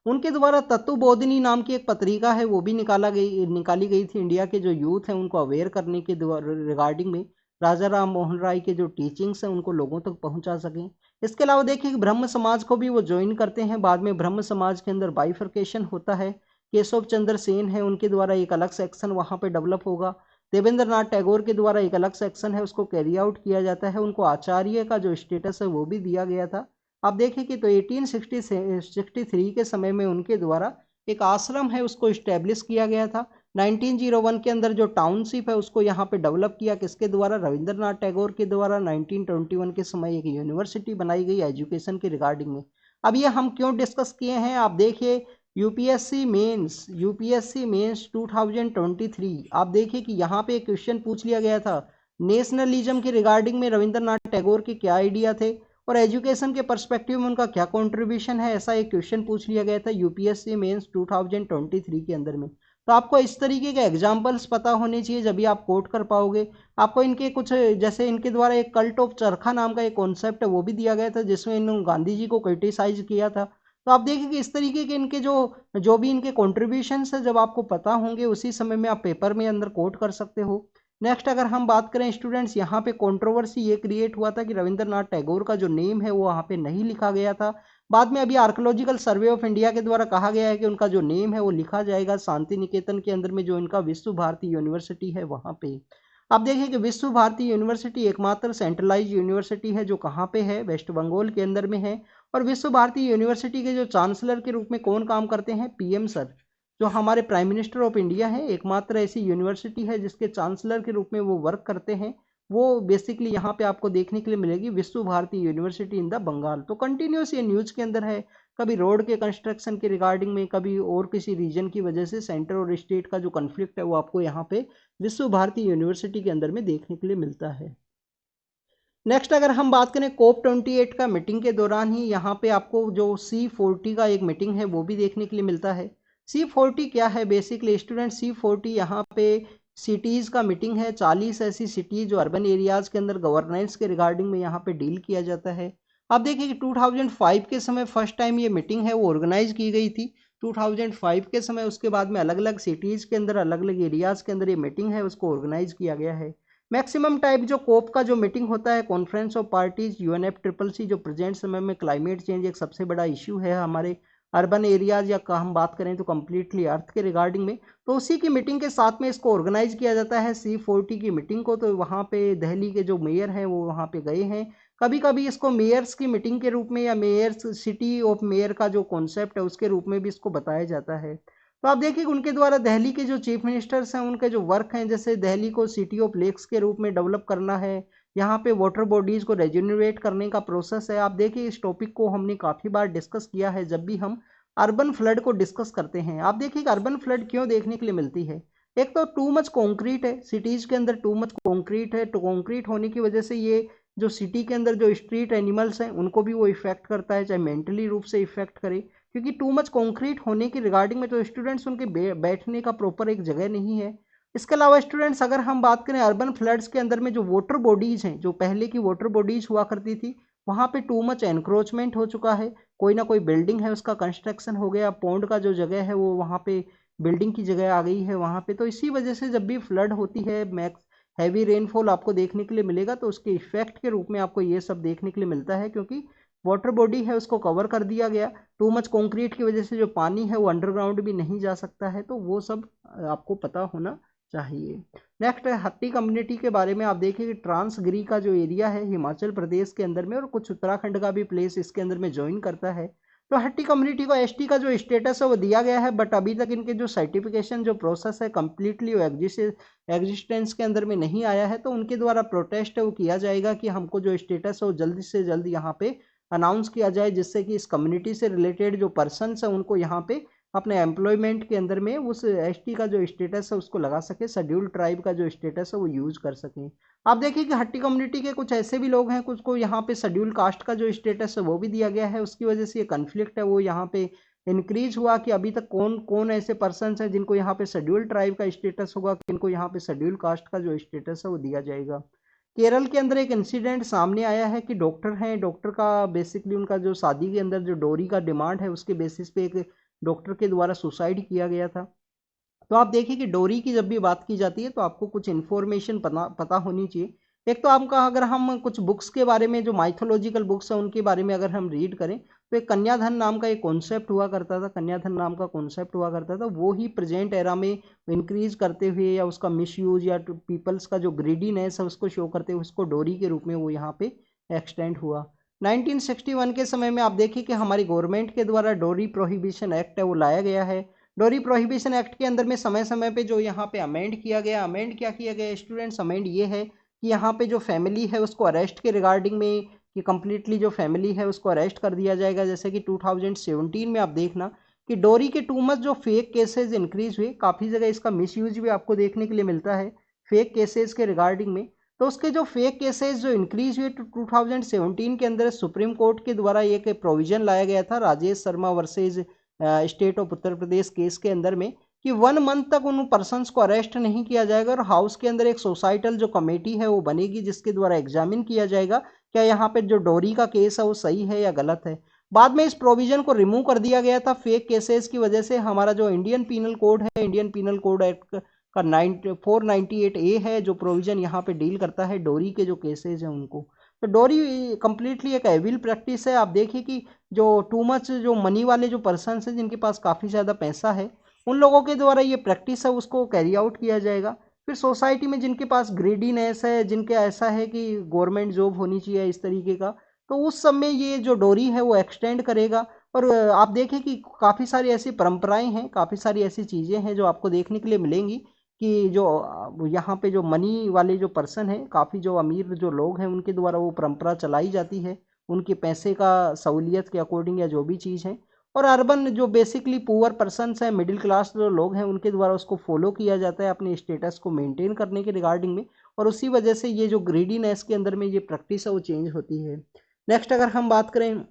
उनके द्वारा तत्वबोधिनी नाम की एक पत्रिका है वो भी निकाली गई थी। इंडिया के जो यूथ हैं उनको अवेयर करने के रिगार्डिंग में राजा राम मोहन राय के जो टीचिंग्स हैं उनको लोगों तक पहुंचा सकें। इसके अलावा देखिए ब्रह्म समाज को भी वो ज्वाइन करते हैं। बाद में ब्रह्म समाज के अंदर बाइफर्केशन होता है। केशव चंद्र सेन है उनके द्वारा एक अलग सेक्शन वहाँ पे डेवलप होगा। देवेंद्रनाथ टैगोर के द्वारा एक अलग सेक्शन है उसको कैरी आउट किया जाता है। उनको आचार्य का जो स्टेटस है वो भी दिया गया था। आप देखिए कि तो 1863 के समय में उनके द्वारा एक आश्रम है उसको इस्टेब्लिश किया गया था। 1901 के अंदर जो टाउनशिप है उसको यहाँ पे डेवलप किया किसके द्वारा? रविंद्रनाथ टैगोर के द्वारा। 1921 के समय एक यूनिवर्सिटी बनाई गई एजुकेशन के रिगार्डिंग में। अब ये हम क्यों डिस्कस किए हैं? आप देखिए यूपीएससी मेंस 2023, आप देखिए कि यहाँ पे एक क्वेश्चन पूछ लिया गया था नेशनलिज्म के रिगार्डिंग में रविंद्रनाथ टैगोर के क्या आइडिया थे और एजुकेशन के पर्सपेक्टिव में उनका क्या कंट्रीब्यूशन है, ऐसा एक क्वेश्चन पूछ लिया गया था यूपीएससी मेंस 2023 के अंदर में। तो आपको इस तरीके के एग्जाम्पल्स पता होने चाहिए जब भी आप कोट कर पाओगे। आपको इनके कुछ जैसे इनके द्वारा एक कल्ट ऑफ चरखा नाम का एक कॉन्सेप्ट है वो भी दिया गया था जिसमें इन्होंने गांधी जी को क्रिटिसाइज किया था। तो आप देखिए कि इस तरीके के इनके जो भी इनके कॉन्ट्रीब्यूशंस है जब आपको पता होंगे उसी समय में आप पेपर में अंदर कोट कर सकते हो। नेक्स्ट अगर हम बात करें स्टूडेंट्स, यहाँ पे कंट्रोवर्सी ये क्रिएट हुआ था कि रविंद्रनाथ टैगोर का जो नेम है वो वहाँ पे नहीं लिखा गया था। बाद में अभी आर्कोलॉजिकल सर्वे ऑफ इंडिया के द्वारा कहा गया है कि उनका जो नेम है वो लिखा जाएगा शांति निकेतन के अंदर में जो इनका विश्व भारती यूनिवर्सिटी है वहाँ पे। आप देखिए कि विश्व भारती यूनिवर्सिटी एकमात्र सेंट्रलाइज यूनिवर्सिटी है जो कहाँ पे है? वेस्ट बंगाल के अंदर में है। और विश्व भारती यूनिवर्सिटी के जो चांसलर के रूप में कौन काम करते हैं? PM sir. जो हमारे प्राइम मिनिस्टर ऑफ इंडिया है, एकमात्र ऐसी यूनिवर्सिटी है जिसके चांसलर के रूप में वो वर्क करते हैं, वो बेसिकली यहाँ पे आपको देखने के लिए मिलेगी Visva Bharati university in the Bengal. तो कंटिन्यूस ये न्यूज के अंदर है, कभी रोड के कंस्ट्रक्शन के रिगार्डिंग में, कभी और किसी रीजन की वजह से सेंटर और स्टेट का जो कन्फ्लिक्ट है वो आपको यहाँ पे विश्व भारती यूनिवर्सिटी के अंदर में देखने के लिए मिलता है। नेक्स्ट अगर हम बात करें COP28 का मीटिंग के दौरान ही यहाँ पे आपको जो C40 का एक मीटिंग है वो भी देखने के लिए मिलता है। C40 क्या है बेसिकली स्टूडेंट? C40 यहाँ पे सिटीज़ का मीटिंग है। 40 ऐसी सिटीज़ जो अर्बन एरियाज़ के अंदर गवर्नेंस के रिगार्डिंग में यहाँ पे डील किया जाता है। आप देखिए कि 2005 के समय फर्स्ट टाइम ये मीटिंग है वो ऑर्गेनाइज की गई थी 2005 के समय। उसके बाद में अलग अलग सिटीज़ के अंदर, अलग अलग एरियाज़ के अंदर ये मीटिंग है उसको ऑर्गेनाइज किया गया है। मैक्सिमम टाइप जो कोप का जो मीटिंग होता है, कॉन्फ्रेंस ऑफ पार्टीज UNFCCC, जो प्रेजेंट समय में क्लाइमेट चेंज एक सबसे बड़ा इश्यू है हमारे अर्बन एरियाज या हम बात करें तो कम्प्लीटली अर्थ के रिगार्डिंग में, तो उसी की मीटिंग के साथ में इसको ऑर्गेनाइज किया जाता है C40 की मीटिंग को। तो वहाँ पे दिल्ली के जो मेयर हैं वो वहाँ पे गए हैं। कभी कभी इसको मेयर्स की मीटिंग के रूप में या मेयर्स सिटी ऑफ मेयर का जो कॉन्सेप्ट है उसके रूप में भी इसको बताया जाता है। तो आप देखिए उनके द्वारा दिल्ली के जो चीफ मिनिस्टर्स हैं उनके जो वर्क हैं, जैसे दिल्ली को सिटी ऑफ लेक्स के रूप में डेवलप करना है, यहाँ पे वाटर बॉडीज़ को रेजुनरेट करने का प्रोसेस है। आप देखिए इस टॉपिक को हमने काफ़ी बार डिस्कस किया है जब भी हम अर्बन फ्लड को डिस्कस करते हैं। आप देखिए अर्बन फ्लड क्यों देखने के लिए मिलती है? एक तो टू मच कॉन्क्रीट है, सिटीज़ के अंदर टू मच कॉन्क्रीट है, तो कॉन्क्रीट होने की वजह से ये जो सिटी के अंदर जो स्ट्रीट एनिमल्स हैं उनको भी वो इफेक्ट करता है, चाहे मेंटली रूप से इफेक्ट करे, क्योंकि टू मच कॉन्क्रीट होने की रिगार्डिंग में तो स्टूडेंट्स उनके बैठने का प्रॉपर एक जगह नहीं है। इसके अलावा स्टूडेंट्स अगर हम बात करें अर्बन फ्लड्स के अंदर में जो वाटर बॉडीज़ हैं, जो पहले की वाटर बॉडीज़ हुआ करती थी, वहाँ पे टू मच एनक्रोचमेंट हो चुका है। कोई ना कोई बिल्डिंग है उसका कंस्ट्रक्शन हो गया, पौंड का जो जगह है वो वहाँ पे बिल्डिंग की जगह आ गई है वहाँ पे। तो इसी वजह से जब भी फ्लड होती है, मैक्स हैवी रेनफॉल आपको देखने के लिए मिलेगा, तो उसके इफेक्ट के रूप में आपको ये सब देखने के लिए मिलता है, क्योंकि वाटर बॉडी है उसको कवर कर दिया गया। टू मच कंक्रीट की वजह से जो पानी है वो अंडरग्राउंड भी नहीं जा सकता है। तो वो सब आपको पता होना चाहिए। नेक्स्ट है हट्टी कम्युनिटी के बारे में। आप देखिए कि ट्रांसगिरी का जो एरिया है हिमाचल प्रदेश के अंदर में, और कुछ उत्तराखंड का भी प्लेस इसके अंदर में ज्वाइन करता है। तो हट्टी कम्युनिटी को एसटी का जो स्टेटस है वो दिया गया है, बट अभी तक इनके जो सर्टिफिकेशन जो प्रोसेस है कम्प्लीटली एग्जिस्टेंस के अंदर में नहीं आया है। तो उनके द्वारा प्रोटेस्ट है वो किया जाएगा कि हमको जो स्टेटस है वो जल्दी से जल्द यहाँ पे अनाउंस किया जाए, जिससे कि इस कम्युनिटी से रिलेटेड जो पर्सन्स हैं उनको यहाँ पे अपने एम्प्लॉयमेंट के अंदर में उस एसटी का जो स्टेटस है उसको लगा सके, शेड्यूल ट्राइब का जो स्टेटस है वो यूज कर सकें। आप देखिए कि हट्टी कम्युनिटी के कुछ ऐसे भी लोग हैं, कुछ को यहाँ पे शेड्यूल कास्ट का जो स्टेटस है वो भी दिया गया है। उसकी वजह से ये कन्फ्लिक्ट है वो यहाँ पे इंक्रीज हुआ कि अभी तक कौन कौन ऐसे पर्सन हैं जिनको यहाँ पे शेड्यूल ट्राइब का स्टेटस होगा, किनको यहाँ पे शेड्यूल कास्ट का जो स्टेटस है वो दिया जाएगा। केरल के अंदर एक इंसिडेंट सामने आया है कि डॉक्टर हैं, डॉक्टर का बेसिकली उनका जो शादी के अंदर जो डोरी का डिमांड है उसके बेसिस पे एक डॉक्टर के द्वारा सुसाइड किया गया था। तो आप देखिए कि डोरी की जब भी बात की जाती है तो आपको कुछ इन्फॉर्मेशन पता होनी चाहिए। एक तो आपका अगर हम कुछ बुक्स के बारे में, जो माइथोलॉजिकल बुक्स हैं उनके बारे में अगर हम रीड करें, तो एक कन्याधन नाम का एक कॉन्सेप्ट हुआ करता था, कन्याधन नाम का कॉन्सेप्ट हुआ करता था। वो ही प्रेजेंट एरा में इंक्रीज करते हुए या उसका मिसयूज या पीपल्स का जो ग्रीडीनेस है उसको शो करते हुए उसको डोरी के रूप में वो यहाँ पे एक्सटेंड हुआ। 1961 के समय में आप देखिए कि हमारी गवर्नमेंट के द्वारा डोरी प्रोहिबिशन एक्ट है वो लाया गया है। डोरी प्रोहिबिशन एक्ट के अंदर में समय समय पे जो यहाँ पे अमेंड किया गया, अमेंड क्या किया गया स्टूडेंट्स? अमेंड ये है कि यहाँ पे जो फैमिली है उसको अरेस्ट के रिगार्डिंग में, कि कम्प्लीटली जो फैमिली है उसको अरेस्ट कर दिया जाएगा। जैसे कि 2017 में आप देखना कि डोरी के टू मच जो फेक केसेज इंक्रीज हुए, काफ़ी जगह इसका मिसयूज भी आपको देखने के लिए मिलता है फेक केसेज के रिगार्डिंग में। तो उसके जो फेक केसेस जो इंक्रीज हुए 2017 के अंदर सुप्रीम कोर्ट के द्वारा एक प्रोविजन लाया गया था Rajesh Sharma versus state of Uttar Pradesh case के अंदर में, कि 1 मंथ तक उन पर्सनस को अरेस्ट नहीं किया जाएगा और हाउस के अंदर एक सोसाइटल जो कमेटी है वो बनेगी जिसके द्वारा एग्जामिन किया जाएगा क्या यहाँ पे जो डोरी का केस है वो सही है या गलत है। बाद में इस प्रोविजन को रिमूव कर दिया गया था फेक केसेस की वजह से। हमारा जो इंडियन पीनल कोड है, इंडियन पीनल कोड एक्ट का 498A है जो प्रोविजन यहाँ पे डील करता है डोरी के जो केसेज हैं उनको। तो डोरी कंप्लीटली एक एविल प्रैक्टिस है। आप देखिए कि जो टू मच जो मनी वाले जो पर्सन हैं जिनके पास काफ़ी ज़्यादा पैसा है उन लोगों के द्वारा ये प्रैक्टिस है उसको कैरी आउट किया जाएगा। फिर सोसाइटी में जिनके पास ग्रीडीनेस है, जिनके ऐसा है कि गवर्नमेंट जॉब होनी चाहिए इस तरीके का, तो उस सब में ये जो डोरी है वो एक्सटेंड करेगा। और आप देखें कि काफ़ी सारी ऐसी परंपराएं हैं, काफ़ी सारी ऐसी चीज़ें हैं जो आपको देखने के लिए मिलेंगी कि जो यहाँ पे जो मनी वाले जो पर्सन हैं, काफ़ी जो अमीर जो लोग हैं उनके द्वारा वो परंपरा चलाई जाती है, उनके पैसे का सहूलियत के अकॉर्डिंग या जो भी चीज़ है। और अर्बन जो बेसिकली पुअर पर्सनस हैं, मिडिल क्लास जो लोग हैं, उनके द्वारा उसको फॉलो किया जाता है अपने स्टेटस को मेंटेन करने के रिगार्डिंग में। और उसी वजह से ये जो ग्रीडीनेस के अंदर में ये प्रैक्टिस है वो चेंज होती है। नेक्स्ट अगर हम बात करें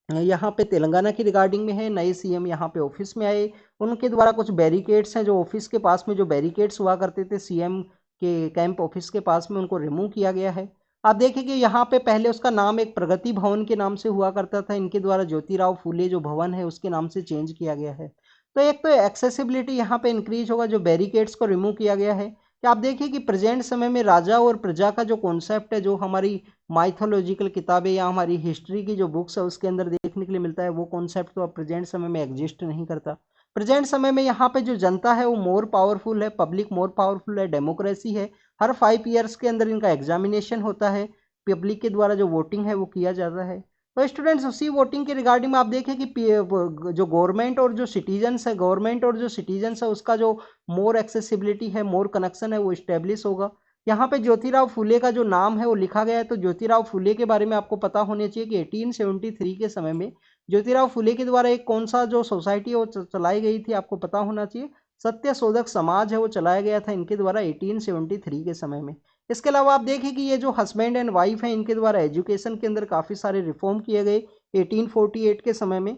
यहाँ पे तेलंगाना की रिगार्डिंग में है, नए सीएम यहाँ पे ऑफिस में आए, उनके द्वारा कुछ बैरिकेड्स हैं जो ऑफिस के पास में जो बैरिकेड्स हुआ करते थे सीएम के कैंप ऑफिस के पास में, उनको रिमूव किया गया है। आप देखें कि यहाँ पे पहले उसका नाम एक प्रगति भवन के नाम से हुआ करता था, इनके द्वारा ज्योतिराव फूले जो भवन है उसके नाम से चेंज किया गया है। तो एक तो एक्सेसिबिलिटी यहाँ पे इंक्रीज होगा, जो बैरिकेड्स को रिमूव किया गया है। कि आप देखिए कि प्रेजेंट समय में राजा और प्रजा का जो कॉन्सेप्ट है, जो हमारी माइथोलॉजिकल किताबें या हमारी हिस्ट्री की जो बुक्स है उसके अंदर देखने के लिए मिलता है, वो कॉन्सेप्ट तो अब प्रेजेंट समय में एग्जिस्ट नहीं करता। प्रेजेंट समय में यहाँ पे जो जनता है वो मोर पावरफुल है, पब्लिक मोर पावरफुल है, डेमोक्रेसी है। हर 5 ईयर्स के अंदर इनका एग्जामिनेशन होता है, पब्लिक के द्वारा जो वोटिंग है वो किया जाता है। तो स्टूडेंट्स उसी वोटिंग के रिगार्डिंग में आप देखें कि जो गवर्नमेंट और जो सिटीजन्स है, गवर्नमेंट और जो सिटीजन्स है उसका जो मोर एक्सेसिबिलिटी है, मोर कनेक्शन है, वो इस्टेब्लिश होगा। यहाँ पे ज्योतिराव फुले का जो नाम है वो लिखा गया है, तो ज्योतिराव फुले के बारे में आपको पता होना चाहिए कि 1873 के समय में ज्योतिराव फुले के द्वारा एक कौन सा जो सोसाइटी है वो चलाई गई थी, आपको पता होना चाहिए। सत्य शोधक समाज है वो चलाया गया था इनके द्वारा 1873 के समय में। इसके अलावा आप देखें कि ये जो हस्बैंड एंड वाइफ है इनके द्वारा एजुकेशन के अंदर काफ़ी सारे रिफॉर्म किए गए 1848 के समय में।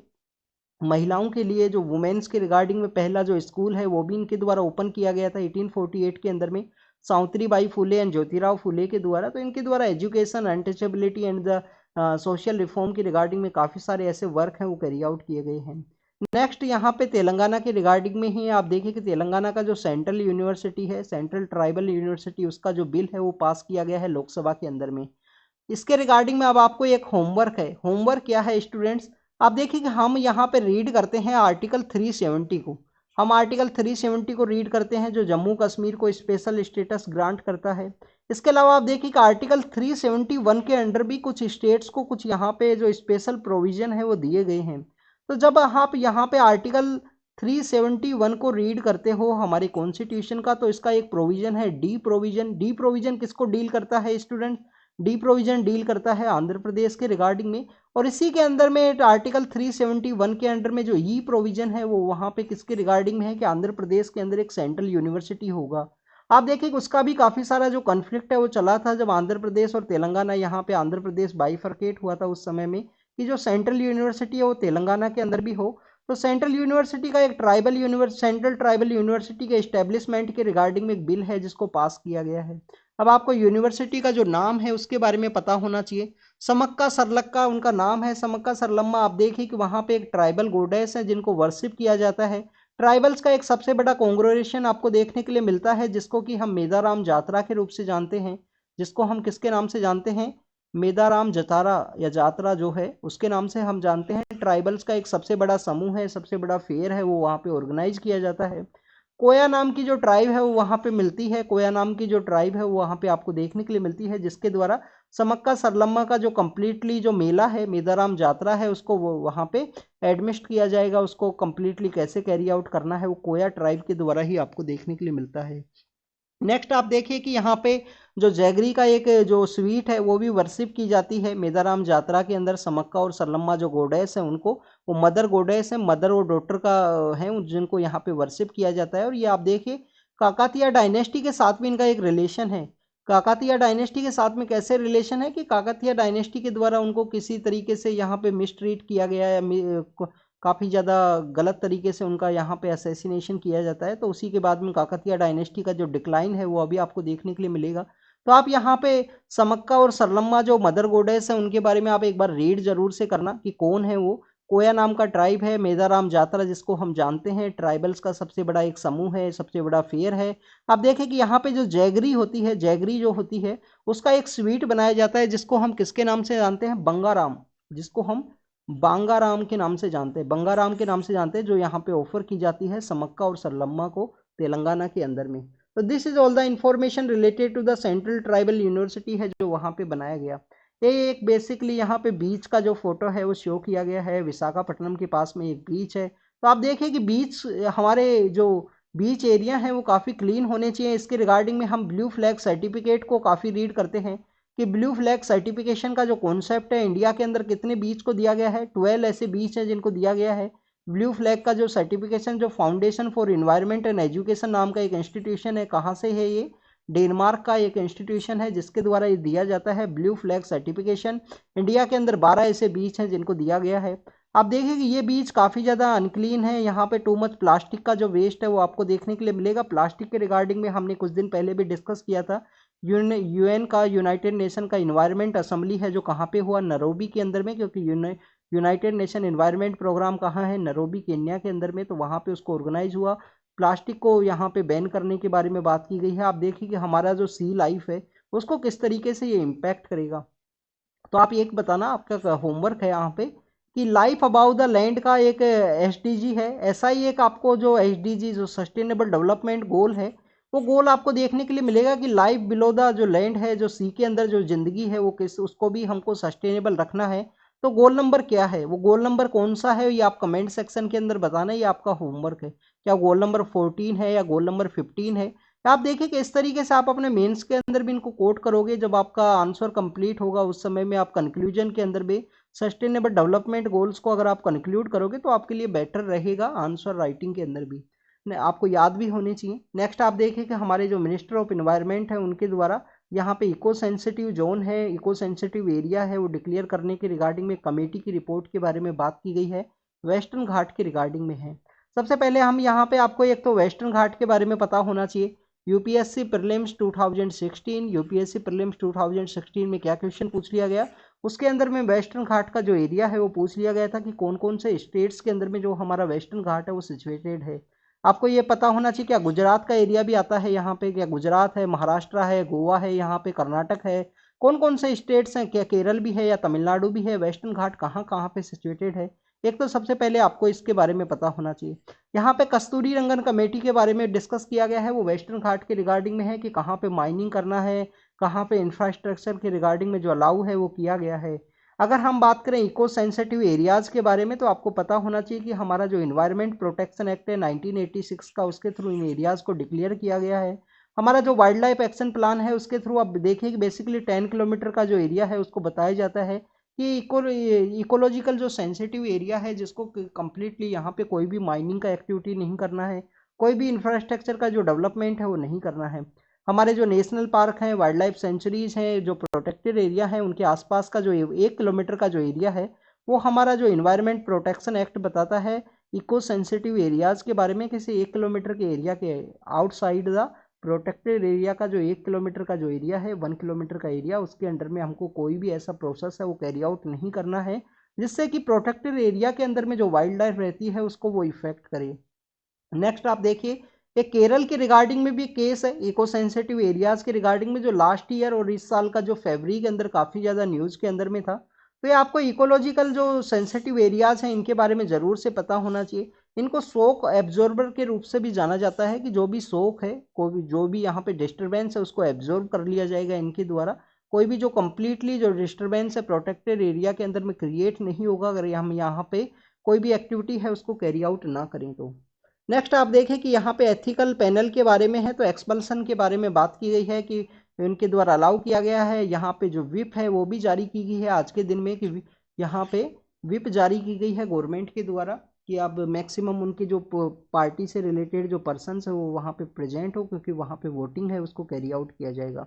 महिलाओं के लिए जो वुमेन्स के रिगार्डिंग में पहला जो स्कूल है वो भी इनके द्वारा ओपन किया गया था 1848 के अंदर में, सावित्रीबाई फुले एंड ज्योतिराव फुले के द्वारा। तो इनके द्वारा education, untouchability and the social reform की रिगार्डिंग में काफ़ी सारे ऐसे वर्क हैं वो कैरी आउट किए गए हैं। नेक्स्ट यहाँ पे तेलंगाना के रिगार्डिंग में ही आप देखिए कि तेलंगाना का जो सेंट्रल यूनिवर्सिटी है, सेंट्रल ट्राइबल यूनिवर्सिटी, उसका जो बिल है वो पास किया गया है लोकसभा के अंदर में। इसके रिगार्डिंग में अब आपको एक होमवर्क है। होमवर्क क्या है स्टूडेंट्स, आप देखिए कि हम यहाँ पे रीड करते हैं आर्टिकल 370 को। हम आर्टिकल 370 को रीड करते हैं जो जम्मू कश्मीर को स्पेशल स्टेटस ग्रांट करता है। इसके अलावा आप देखिए कि आर्टिकल 371 के अंडर भी कुछ स्टेट्स को कुछ यहाँ पे जो स्पेशल प्रोविजन है वो दिए गए हैं। तो जब आप यहाँ पे आर्टिकल 371 को रीड करते हो हमारे कॉन्स्टिट्यूशन का, तो इसका एक प्रोविजन है डी प्रोविजन। डी प्रोविजन किसको डील करता है स्टूडेंट, डी प्रोविजन डील करता है आंध्र प्रदेश के रिगार्डिंग में। और इसी के अंदर में आर्टिकल 371 के अंडर में जो ई प्रोविजन है वो वहाँ पे किसके रिगार्डिंग में है कि आंध्र प्रदेश के अंदर एक सेंट्रल यूनिवर्सिटी होगा। आप देखिए उसका भी काफ़ी सारा जो कॉन्फ्लिक्ट है वो चला था जब आंध्र प्रदेश और तेलंगाना, यहाँ पे आंध्र प्रदेश बाइफरकेट हुआ था उस समय में, कि जो सेंट्रल यूनिवर्सिटी है वो तेलंगाना के अंदर भी हो। तो सेंट्रल यूनिवर्सिटी का एक सेंट्रल ट्राइबल यूनिवर्सिटी के एस्टेब्लिशमेंट के रिगार्डिंग में एक बिल है जिसको पास किया गया है। अब आपको यूनिवर्सिटी का जो नाम है उसके बारे में पता होना चाहिए। समक्का सरलक्का उनका नाम है, समक्का सरलम्मा। आप देखिए कि वहाँ पे एक ट्राइबल गोडेस है जिनको वर्शिप किया जाता है। ट्राइबल्स का एक सबसे बड़ा कॉन्ग्रेगेशन आपको देखने के लिए मिलता है जिसको कि हम मेदाराम जात्रा के रूप से जानते हैं, जिसको हम किसके नाम से जानते हैं, मेदाराम जतारा या जात्रा जो है उसके नाम से हम जानते हैं। ट्राइबल्स का एक सबसे बड़ा समूह है, सबसे बड़ा फेयर है, वो वहाँ पे ऑर्गेनाइज किया जाता है। कोया नाम की जो ट्राइब है वो वहाँ पे मिलती है, कोया नाम की जो ट्राइब है वो वहाँ पे आपको देखने के लिए मिलती है, जिसके द्वारा समक्का सरलम्मा का जो कम्प्लीटली जो मेला है, मेदाराम जात्रा है, उसको वो वहाँ पे एडमिस्ट किया जाएगा। उसको कम्प्लीटली कैसे कैरी आउट करना है वो कोया ट्राइब के द्वारा ही आपको देखने के लिए मिलता है। नेक्स्ट आप देखिए कि यहाँ पे जो जैगरी का एक जो स्वीट है वो भी वर्शिप की जाती है मेदाराम जात्रा के अंदर। समक्का और सरलम्मा जो गोडेस है उनको, वो मदर गोडेस है, मदर और डॉटर का है, जिनको यहाँ पे वर्शिप किया जाता है। और ये आप देखिए काकातिया डायनेस्टी के साथ भी इनका एक रिलेशन है। काकातिया डायनेस्टी के साथ में कैसे रिलेशन है कि काकातिया डायनेस्टी के द्वारा उनको किसी तरीके से यहाँ पे मिसट्रीट किया गया है, काफ़ी ज़्यादा गलत तरीके से उनका यहाँ पे असैसिनेशन किया जाता है। तो उसी के बाद में काकतिया डायनेस्टी का जो डिक्लाइन है वो अभी आपको देखने के लिए मिलेगा। तो आप यहाँ पे समक्का और सरलम्मा जो मदर गोडेस है उनके बारे में आप एक बार रीड जरूर से करना कि कौन है वो। कोया नाम का ट्राइब है, मेदाराम जात्रा जिसको हम जानते हैं ट्राइबल्स का सबसे बड़ा एक समूह है, सबसे बड़ा फेयर है। आप देखें कि यहाँ पे जो जैगरी होती है, जैगरी जो होती है उसका एक स्वीट बनाया जाता है जिसको हम किसके नाम से जानते हैं, बंगाराम, जिसको हम बांगाराम के नाम से जानते हैं, बंगाराम के नाम से जानते हैं, जो यहाँ पे ऑफर की जाती है समक्का और सरलम्मा को तेलंगाना के अंदर में। तो this is all the information related to the central tribal university है जो वहाँ पे बनाया गया। ये एक बेसिकली यहाँ पे बीच का जो फोटो है वो शो किया गया है। विशाखापट्टनम के पास में एक बीच है। तो आप देखिए कि बीच, हमारे जो बीच एरिया है वो काफ़ी क्लीन होने चाहिए। इसके रिगार्डिंग में हम ब्लू फ्लैग सर्टिफिकेट को काफ़ी रीड करते हैं कि ब्लू फ्लैग सर्टिफिकेशन का जो कॉन्सेप्ट है, इंडिया के अंदर कितने बीच को दिया गया है, 12 ऐसे बीच हैं जिनको दिया गया है ब्लू फ्लैग का जो सर्टिफिकेशन। जो foundation for environment and education नाम का एक इंस्टीट्यूशन है, कहाँ से है ये, डेनमार्क का एक इंस्टीट्यूशन है जिसके द्वारा ये दिया जाता है ब्लू फ्लैग सर्टिफिकेशन। इंडिया के अंदर 12 ऐसे बीच हैं जिनको दिया गया है। आप देखिए कि ये बीच काफ़ी ज़्यादा अनक्लीन है। यहाँ पे टू मच प्लास्टिक का जो वेस्ट है वो आपको देखने के लिए मिलेगा। प्लास्टिक के रिगार्डिंग में हमने कुछ दिन पहले भी डिस्कस किया था। यूएन का, यूनाइटेड नेशन का इन्वायरमेंट असेंबली है जो कहाँ पे हुआ, नैरोबी के अंदर में, क्योंकि यूनाइटेड नेशन इन्वायरमेंट प्रोग्राम कहाँ है, नैरोबी केन्या के अंदर में। तो वहाँ पे उसको ऑर्गेनाइज हुआ। प्लास्टिक को यहाँ पे बैन करने के बारे में बात की गई है। आप देखिए कि हमारा जो सी लाइफ है उसको किस तरीके से ये इम्पैक्ट करेगा। तो आप एक बताना, आपका होमवर्क है यहाँ पे कि लाइफ अबाउ द लैंड का एक एसडीजी है। ऐसा ही एक आपको जो एसडीजी, जो सस्टेनेबल डेवलपमेंट गोल है, वो गोल आपको देखने के लिए मिलेगा कि लाइफ बिलो द जो लैंड है, जो सी के अंदर जो जिंदगी है वो किस, उसको भी हमको सस्टेनेबल रखना है। तो गोल नंबर क्या है, वो गोल नंबर कौन सा है, ये आप कमेंट सेक्शन के अंदर बताना। ये आपका होमवर्क है। क्या गोल नंबर 14 है या गोल नंबर 15 है। आप देखिए कि इस तरीके से आप अपने मेंस के अंदर भी इनको कोट करोगे। जब आपका आंसर कंप्लीट होगा उस समय में आप कंक्लूजन के अंदर भी सस्टेनेबल डेवलपमेंट गोल्स को अगर आप कंक्लूड करोगे तो आपके लिए बेटर रहेगा आंसर राइटिंग के अंदर भी। आपको याद भी होने चाहिए। नेक्स्ट आप देखिए कि हमारे जो मिनिस्टर ऑफ इन्वायरमेंट है उनके द्वारा यहाँ पे इको सेंसिटिव जोन है, इको सेंसिटिव एरिया है, वो डिक्लेयर करने के रिगार्डिंग में कमेटी की रिपोर्ट के बारे में बात की गई है। वेस्टर्न घाट के रिगार्डिंग में है। सबसे पहले हम यहाँ पे आपको एक तो वेस्टर्न घाट के बारे में पता होना चाहिए। यूपीएससी प्रीलिम्स 2016, यूपीएससी प्रीलिम्स 2016 में क्या क्वेश्चन पूछ लिया गया, उसके अंदर में वेस्टर्न घाट का जो एरिया है वो पूछ लिया गया था कि कौन कौन से स्टेट्स के अंदर में जो हमारा वेस्टर्न घाट है वो सिचुएटेड है। आपको ये पता होना चाहिए क्या गुजरात का एरिया भी आता है यहाँ पे, क्या गुजरात है, महाराष्ट्र है, गोवा है, यहाँ पे कर्नाटक है, कौन कौन से स्टेट्स हैं, क्या केरल भी है या तमिलनाडु भी है, वेस्टर्न घाट कहाँ कहाँ पे सिचुएटेड है। एक तो सबसे पहले आपको इसके बारे में पता होना चाहिए। यहाँ पे कस्तूरी रंगन कमेटी के बारे में डिस्कस किया गया है, वो वेस्टर्न घाट के रिगार्डिंग में है कि कहाँ पे माइनिंग करना है, कहाँ पे इंफ्रास्ट्रक्चर के रिगार्डिंग में जो अलाउ है वो किया गया है। अगर हम बात करें इको सेंसिटिव एरियाज़ के बारे में तो आपको पता होना चाहिए कि हमारा जो इन्वायरमेंट प्रोटेक्शन एक्ट है 1986 का, उसके थ्रू इन एरियाज़ को डिक्लेयर किया गया है। हमारा जो वाइल्ड लाइफ एक्शन प्लान है उसके थ्रू आप देखिए कि बेसिकली 10 किलोमीटर का जो एरिया है उसको बताया जाता है कि इकोलॉजिकल जो सेंसिटिव एरिया है, जिसको कम्प्लीटली यहाँ पे कोई भी माइनिंग का एक्टिविटी नहीं करना है, कोई भी इंफ्रास्ट्रक्चर का जो डेवलपमेंट है वो नहीं करना है। हमारे जो नेशनल पार्क हैं, वाइल्ड लाइफ सेंचुरीज हैं, जो प्रोटेक्टेड एरिया है, उनके आसपास का जो 1 किलोमीटर का जो एरिया है वो हमारा जो इन्वायरमेंट प्रोटेक्शन एक्ट बताता है इको सेंसिटिव एरियाज़ के बारे में। किसी 1 किलोमीटर के एरिया के आउटसाइड द प्रोटेक्टेड एरिया का जो 1 किलोमीटर का जो एरिया है, 1 किलोमीटर का एरिया, उसके अंडर में हमको कोई भी ऐसा प्रोसेस है वो कैरी आउट नहीं करना है जिससे कि प्रोटेक्टेड एरिया के अंदर में जो वाइल्ड लाइफ रहती है उसको वो इफेक्ट करे। नेक्स्ट आप देखिए एक केरल के रिगार्डिंग में भी केस है इको सेंसिटिव एरियाज के रिगार्डिंग में, जो लास्ट ईयर और इस साल का जो फरवरी के अंदर काफ़ी ज़्यादा न्यूज़ के अंदर में था। तो ये आपको इकोलॉजिकल जो सेंसिटिव एरियाज हैं इनके बारे में ज़रूर से पता होना चाहिए। इनको शोक एब्जॉर्बर के रूप से भी जाना जाता है कि जो भी शोक है, कोई भी जो भी यहाँ पे डिस्टर्बेंस है उसको एब्जॉर्ब कर लिया जाएगा इनके द्वारा। कोई भी जो कम्प्लीटली जो डिस्टर्बेंस है प्रोटेक्टेड एरिया के अंदर में क्रिएट नहीं होगा अगर हम यहाँ पे कोई भी एक्टिविटी है उसको कैरी आउट ना करें तो। नेक्स्ट आप देखें कि यहाँ पे एथिकल पैनल के बारे में है, तो एक्सपल्सन के बारे में बात की गई है कि इनके द्वारा अलाउ किया गया है। यहाँ पे जो विप है वो भी जारी की गई है आज के दिन में कि यहाँ पे विप जारी की गई है गवर्नमेंट के द्वारा कि अब मैक्सिमम उनकी जो पार्टी से रिलेटेड जो पर्सनस है वो वहाँ पे प्रेजेंट हो, क्योंकि वहाँ पे वोटिंग है उसको कैरी आउट किया जाएगा।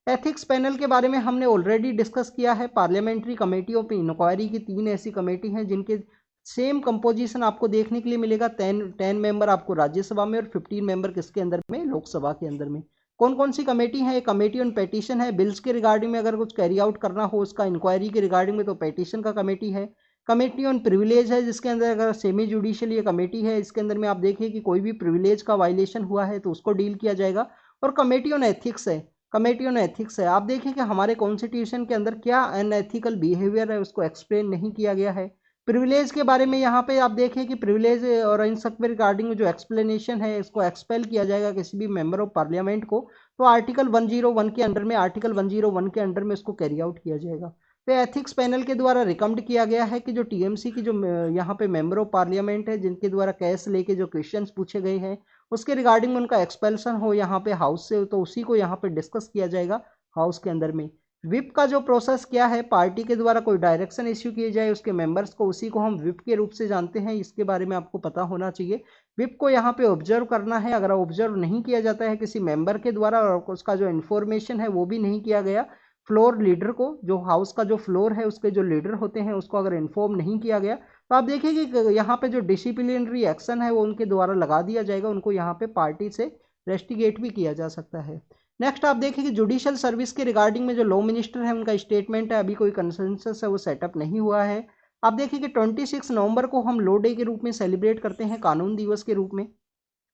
एथिक्स पैनल के बारे में हमने ऑलरेडी डिस्कस किया है। पार्लियामेंट्री कमेटी ऑफ इंक्वायरी की 3 ऐसी कमेटी हैं जिनके सेम कंपोजिशन आपको देखने के लिए मिलेगा। 10 मेंबर आपको राज्यसभा में और 15 मेंबर किसके अंदर में, लोकसभा के अंदर में। कौन कौन सी कमेटी है, कमेटी ऑन पेटिशन है, बिल्स के रिगार्डिंग में अगर कुछ कैरी आउट करना हो उसका इंक्वायरी के रिगार्डिंग में तो पेटिशन का कमेटी है। कमेटी ऑन प्रिविलेज है जिसके अंदर अगर सेमी जुडिशियल ये कमेटी है, इसके अंदर में आप देखिए कि कोई भी प्रिविलेज का वायलेशन हुआ है तो उसको डील किया जाएगा। और कमेटी ऑन एथिक्स है, कमेटी ऑन एथिक्स है। आप देखिए कि हमारे कॉन्स्टिट्यूशन के अंदर क्या अनएथिकल बिहेवियर है उसको एक्सप्लेन नहीं किया गया है। प्रिविलेज के बारे में यहाँ पे आप देखिए कि प्रिविलेज और इन सब के रिगार्डिंग जो एक्सप्लेनेशन है इसको एक्सपेल किया जाएगा किसी भी मेंबर ऑफ पार्लियामेंट को, तो आर्टिकल 101 के अंडर में, आर्टिकल 101 के अंडर में इसको कैरी आउट किया जाएगा। तो एथिक्स पैनल के द्वारा रिकमेंड किया गया है कि जो टीएमसी की जो यहाँ पे मेंबर ऑफ पार्लियामेंट है जिनके द्वारा केस लेके जो क्वेश्चंस पूछे गए हैं उसके रिगार्डिंग में उनका एक्सपेल्सन हो यहाँ पे हाउस से, तो उसी को यहाँ पे डिस्कस किया जाएगा हाउस के अंदर में। विप का जो प्रोसेस क्या है, पार्टी के द्वारा कोई डायरेक्शन इश्यू किए जाए उसके मेंबर्स को, उसी को हम विप के रूप से जानते हैं। इसके बारे में आपको पता होना चाहिए। विप को यहाँ पे ऑब्जर्व करना है। अगर ऑब्जर्व नहीं किया जाता है किसी मेंबर के द्वारा और उसका जो इन्फॉर्मेशन है वो भी नहीं किया गया, फ्लोर लीडर को, जो हाउस का जो फ्लोर है उसके जो लीडर होते हैं उसको अगर इन्फॉर्म नहीं किया गया तो आप देखिए कि यहाँ पे जो डिसिप्लिनरी एक्शन है वो उनके द्वारा लगा दिया जाएगा, उनको यहाँ पे पार्टी से रेस्टिगेट भी किया जा सकता है। नेक्स्ट आप देखिए कि जुडिशियल सर्विस के रिगार्डिंग में जो लॉ मिनिस्टर है उनका स्टेटमेंट है, अभी कोई कंसेंसस है वो सेटअप नहीं हुआ है। आप देखिए कि 26 नवंबर को हम लॉ डे के रूप में सेलिब्रेट करते हैं, कानून दिवस के रूप में,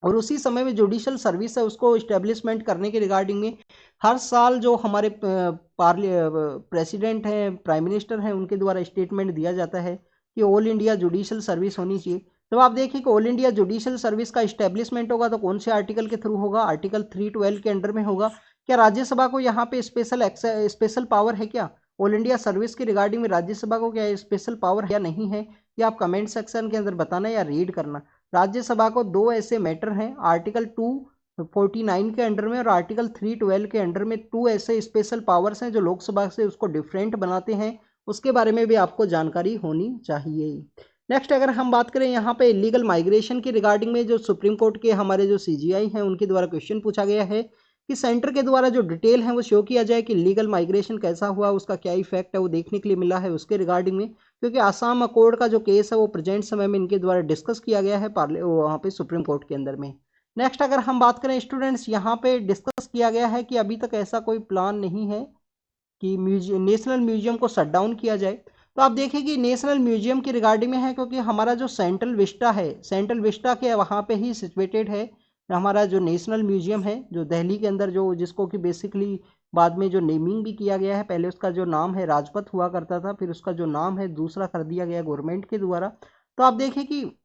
और उसी समय में जुडिशियल सर्विस है उसको इस्टेब्लिशमेंट करने के रिगार्डिंग में हर साल जो हमारे प्रेसिडेंट हैं, प्राइम मिनिस्टर हैं, उनके द्वारा स्टेटमेंट दिया जाता है कि ऑल इंडिया जुडिशियल सर्विस होनी चाहिए। तो आप देखिए कि ऑल इंडिया जुडिशियल सर्विस का इस्टेब्लिशमेंट होगा तो कौन से आर्टिकल के थ्रू होगा, आर्टिकल 312 के अंडर में होगा। क्या राज्यसभा को यहाँ पे स्पेशल पावर है क्या? ऑल इंडिया सर्विस के रिगार्डिंग में राज्यसभा को क्या स्पेशल पावर है या नहीं है, ये आप कमेंट सेक्शन के अंदर बताना या रीड करना। राज्यसभा को दो ऐसे मैटर हैं, आर्टिकल 249 के अंडर में और आर्टिकल 312 के अंडर में, टू ऐसे स्पेशल पावर्स हैं जो लोकसभा से उसको डिफरेंट बनाते हैं, उसके बारे में भी आपको जानकारी होनी चाहिए। नेक्स्ट अगर हम बात करें यहाँ पे इलीगल माइग्रेशन की रिगार्डिंग में, जो सुप्रीम कोर्ट के हमारे जो सीजीआई हैं उनके द्वारा क्वेश्चन पूछा गया है कि सेंटर के द्वारा जो डिटेल है वो शो किया जाए कि लीगल माइग्रेशन कैसा हुआ, उसका क्या इफेक्ट है वो देखने के लिए मिला है उसके रिगार्डिंग में, क्योंकि आसाम अकॉर्ड का जो केस है वो प्रेजेंट समय में इनके द्वारा डिस्कस किया गया है वहाँ पे सुप्रीम कोर्ट के अंदर में। नेक्स्ट अगर हम बात करें स्टूडेंट्स, यहाँ पे डिस्कस किया गया है कि अभी तक ऐसा कोई प्लान नहीं है कि नेशनल म्यूजियम को शट डाउन किया जाए। तो आप देखिए कि नेशनल म्यूजियम की रिगार्डिंग में है, क्योंकि हमारा जो सेंट्रल विस्टा है, सेंट्रल विस्टा के वहाँ पे ही सिचुएटेड है हमारा जो नेशनल म्यूजियम है, जो दिल्ली के अंदर, जो जिसको कि बेसिकली बाद में जो नेमिंग भी किया गया है, पहले उसका जो नाम है राजपथ हुआ करता था, फिर उसका जो नाम है दूसरा कर दिया गया गवर्नमेंट के द्वारा। तो आप देखिए कि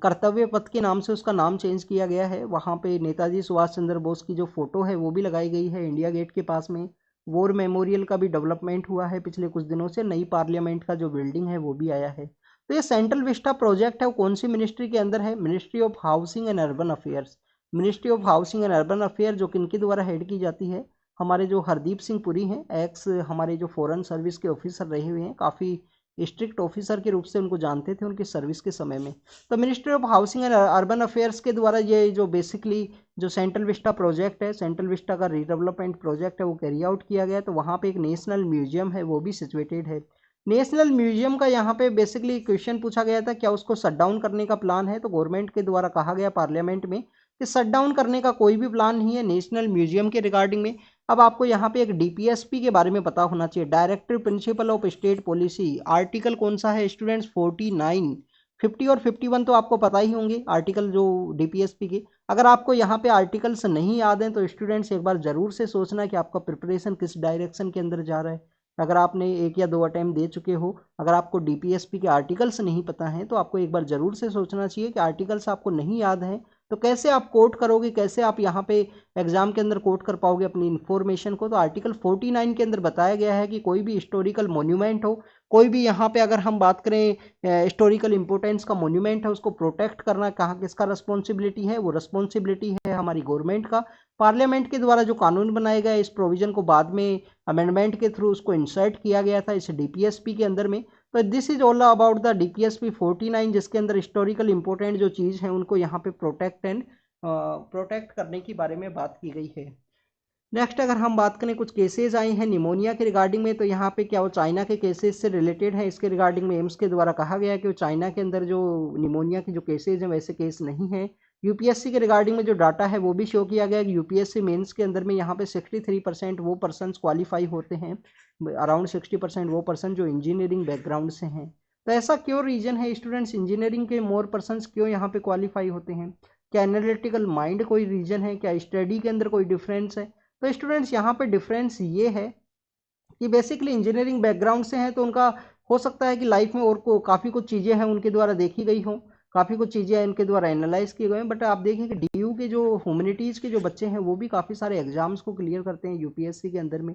कर्तव्य पथ के नाम से उसका नाम चेंज किया गया है। वहाँ पे नेताजी सुभाष चंद्र बोस की जो फोटो है वो भी लगाई गई है इंडिया गेट के पास में। वॉर मेमोरियल का भी डेवलपमेंट हुआ है पिछले कुछ दिनों से, नई पार्लियामेंट का जो बिल्डिंग है वो भी आया है। तो ये सेंट्रल विस्टा प्रोजेक्ट है वो कौन सी मिनिस्ट्री के अंदर है? Ministry of housing and urban affairs. Ministry of housing and urban affair जो किनके द्वारा हेड की जाती है? हमारे जो हरदीप सिंह पुरी हैं, एक्स हमारे जो फॉरेन सर्विस के ऑफिसर रहे हुए हैं, काफ़ी स्ट्रिक्ट ऑफिसर के रूप से उनको जानते थे उनकी सर्विस के समय में। तो ministry of housing and urban affairs के द्वारा ये जो बेसिकली जो सेंट्रल विस्टा प्रोजेक्ट है, सेंट्रल विस्टा का रीडेवलपमेंट प्रोजेक्ट है वो कैरी आउट किया गया है। तो वहाँ पे एक नेशनल म्यूजियम है वो भी सिचुएटेड है। नेशनल म्यूजियम का यहाँ पे बेसिकली क्वेश्चन पूछा गया था क्या उसको शट डाउन करने का प्लान है, तो गवर्नमेंट के द्वारा कहा गया पार्लियामेंट में कि शट डाउन करने का कोई भी प्लान नहीं है नेशनल म्यूजियम के रिगार्डिंग में। अब आपको यहाँ पे एक डीपीएसपी के बारे में पता होना चाहिए, directive principle of state policy. Article कौन सा है स्टूडेंट्स? 49, 50 और 51 तो आपको पता ही होंगे आर्टिकल जो डीपीएसपी के। अगर आपको यहाँ पे आर्टिकल्स नहीं याद हैं तो स्टूडेंट्स एक बार जरूर से सोचना कि आपका प्रिपरेशन किस डायरेक्शन के अंदर जा रहा है। अगर आपने एक या दो अटैम्प्ट दे चुके हो, अगर आपको डीपीएसपी के आर्टिकल्स नहीं पता हैं तो आपको एक बार जरूर से सोचना चाहिए कि आर्टिकल्स आपको नहीं याद हैं तो कैसे आप कोट करोगे, कैसे आप यहाँ पे एग्जाम के अंदर कोट कर पाओगे अपनी इन्फॉर्मेशन को। तो आर्टिकल 49 के अंदर बताया गया है कि कोई भी हिस्टोरिकल मोन्यूमेंट हो, कोई भी यहाँ पे अगर हम बात करें हिस्टोरिकल इंपोर्टेंस का मोन्यूमेंट है उसको प्रोटेक्ट करना कहाँ किसका रिस्पॉन्सिबिलिटी है? वो रिस्पॉन्सिबिलिटी है हमारी गवर्नमेंट का। पार्लियामेंट के द्वारा जो कानून बनाया गया इस प्रोविजन को बाद में अमेंडमेंट के थ्रू उसको इंसर्ट किया गया था इस डीपीएसपी के अंदर में। तो this is all about the DPSP 49, जिसके अंदर हिस्टोरिकल इंपॉर्टेंट जो चीज़ है उनको यहाँ पे प्रोटेक्ट करने के बारे में बात की गई है। नेक्स्ट अगर हम बात करें कुछ केसेस आए हैं निमोनिया के रिगार्डिंग में, तो यहाँ पे क्या वो चाइना के केसेस से रिलेटेड है। इसके रिगार्डिंग में एम्स के द्वारा कहा गया है कि वो चाइना के अंदर जो निमोनिया के जो केसेज हैं वैसे केस नहीं है। यूपीएससी के रिगार्डिंग में जो डाटा है वो भी शो किया गया है कि यूपीएससी मेंस के अंदर में यहाँ पे 63% वो पर्सन क्वालिफाई होते हैं, अराउंड 60% वो पर्सन जो इंजीनियरिंग बैकग्राउंड से हैं। तो ऐसा क्यों रीजन है स्टूडेंट्स, इंजीनियरिंग के मोर पर्सन क्यों यहाँ पे क्वालिफाई होते हैं? क्या एनालिटिकल माइंड कोई रीजन है? क्या स्टडी के अंदर कोई डिफरेंस है? तो स्टूडेंट्स यहाँ पे डिफरेंस ये है कि बेसिकली इंजीनियरिंग बैकग्राउंड से हैं तो उनका हो सकता है कि लाइफ में और को काफ़ी कुछ चीज़ें हैं उनके द्वारा देखी गई हों, काफ़ी कुछ चीज़ें इनके द्वारा एनालाइज किए गए हैं। बट आप देखें कि डीयू के जो ह्यूमैनिटीज़ के जो बच्चे हैं वो भी काफ़ी सारे एग्जाम्स को क्लियर करते हैं यूपीएससी के अंदर में।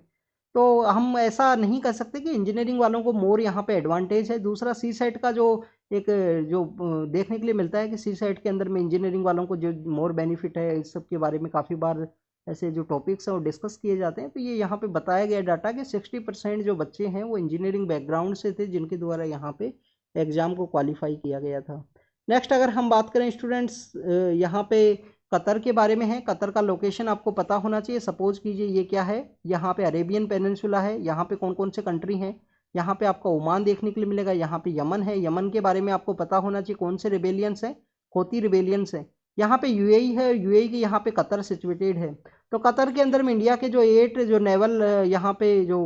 तो हम ऐसा नहीं कर सकते कि इंजीनियरिंग वालों को मोर यहाँ पे एडवांटेज है। दूसरा सी सेट का जो एक जो देखने के लिए मिलता है कि सी सेट के अंदर में इंजीनियरिंग वालों को जो मोर बेनिफिट है, इस सब के बारे में काफ़ी बार ऐसे जो टॉपिक्स हैं वो डिस्कस किए जाते हैं। तो ये यहाँ पे बताया गया डाटा कि 60% जो बच्चे हैं वो इंजीनियरिंग बैकग्राउंड से थे जिनके द्वारा यहाँ पे एग्ज़ाम को क्वालिफाई किया गया था। नेक्स्ट अगर हम बात करें स्टूडेंट्स, यहाँ पे कतर के बारे में है। कतर का लोकेशन आपको पता होना चाहिए। सपोज कीजिए ये क्या है, यहाँ पे अरेबियन पेनिनसुला है। यहाँ पे कौन कौन से कंट्री हैं, यहाँ पे आपका ओमान देखने के लिए मिलेगा। यहाँ पे यमन है, यमन के बारे में आपको पता होना चाहिए कौन से रिबेलियंस है, होती रिबेलियंस है। यहाँ पे यूएई है, यूएई के यहाँ पे कतर सिचुएटेड है। तो कतर के अंदर में इंडिया के जो 8 जो नेवल यहाँ पे जो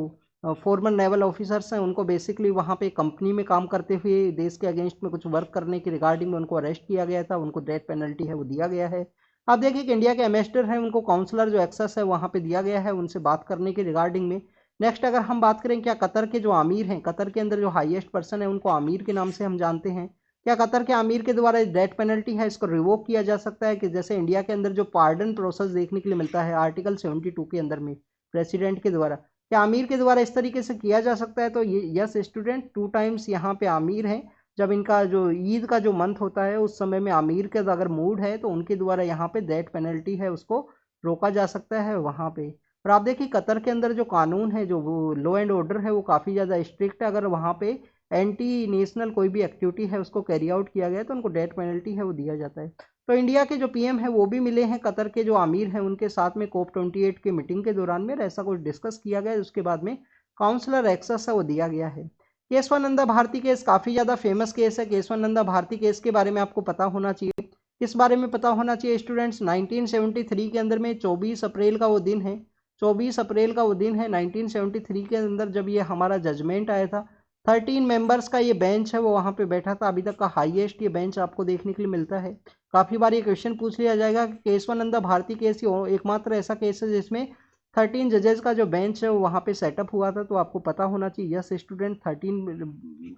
फॉर्मर नेवल ऑफिसर्स हैं उनको बेसिकली वहाँ पे कंपनी में काम करते हुए देश के अगेंस्ट में कुछ वर्क करने के रिगार्डिंग में उनको अरेस्ट किया गया था, उनको डेथ पेनल्टी है वो दिया गया है। आप देखिए कि इंडिया के एम्बेसडर हैं उनको काउंसलर जो एक्सेस है वहाँ पे दिया गया है उनसे बात करने के रिगार्डिंग में। नेक्स्ट अगर हम बात करें क्या कतर के जो आमिर हैं, कतर के अंदर जो हाईएस्ट पर्सन है उनको आमिर के नाम से हम जानते हैं। क्या कतर के आमिर के द्वारा डेथ पेनल्टी है इसको रिवोक किया जा सकता है कि जैसे इंडिया के अंदर जो पार्डन प्रोसेस देखने के लिए मिलता है आर्टिकल 72 के अंदर में प्रेसिडेंट के द्वारा, क्या आमिर के द्वारा इस तरीके से किया जा सकता है? तो ये यस स्टूडेंट, 2 टाइम्स यहाँ पे आमिर हैं। जब इनका जो ईद का जो मंथ होता है उस समय में आमिर का अगर मूड है तो उनके द्वारा यहाँ पे डेथ पेनल्टी है उसको रोका जा सकता है वहाँ पे। और आप देखिए कतर के अंदर जो कानून है, जो वो लॉ एंड ऑर्डर है वो काफ़ी ज़्यादा स्ट्रिक्ट है। अगर वहाँ पे एंटी नेशनल कोई भी एक्टिविटी है उसको कैरी आउट किया गया तो उनको डेथ पेनल्टी है वो दिया जाता है। तो इंडिया के जो पीएम है वो भी मिले हैं कतर के जो आमिर हैं उनके साथ में COP 28 की मीटिंग के दौरान में ऐसा कुछ डिस्कस किया गया, उसके बाद में काउंसलर एक्सेस है वो दिया गया है। केशवानंदा भारती केस काफ़ी ज़्यादा फेमस केस है। केशवानंदा भारती केस के बारे में आपको पता होना चाहिए। किस बारे में पता होना चाहिए स्टूडेंट्स? 1973 के अंदर में 24 अप्रैल का वो दिन है। 24 अप्रैल का वो दिन है 1973 के अंदर जब ये हमारा जजमेंट आया था। 13 मेंबर्स का ये बेंच है वो वहाँ पे बैठा था। अभी तक का हाईएस्ट ये बेंच आपको देखने के लिए मिलता है। काफ़ी बार ये क्वेश्चन पूछ लिया जाएगा कि केशवानंदा भारती केस ही एकमात्र ऐसा केस है जिसमें 13 जजेस का जो बेंच है वो वहाँ पे सेटअप हुआ था। तो आपको पता होना चाहिए यस स्टूडेंट, 13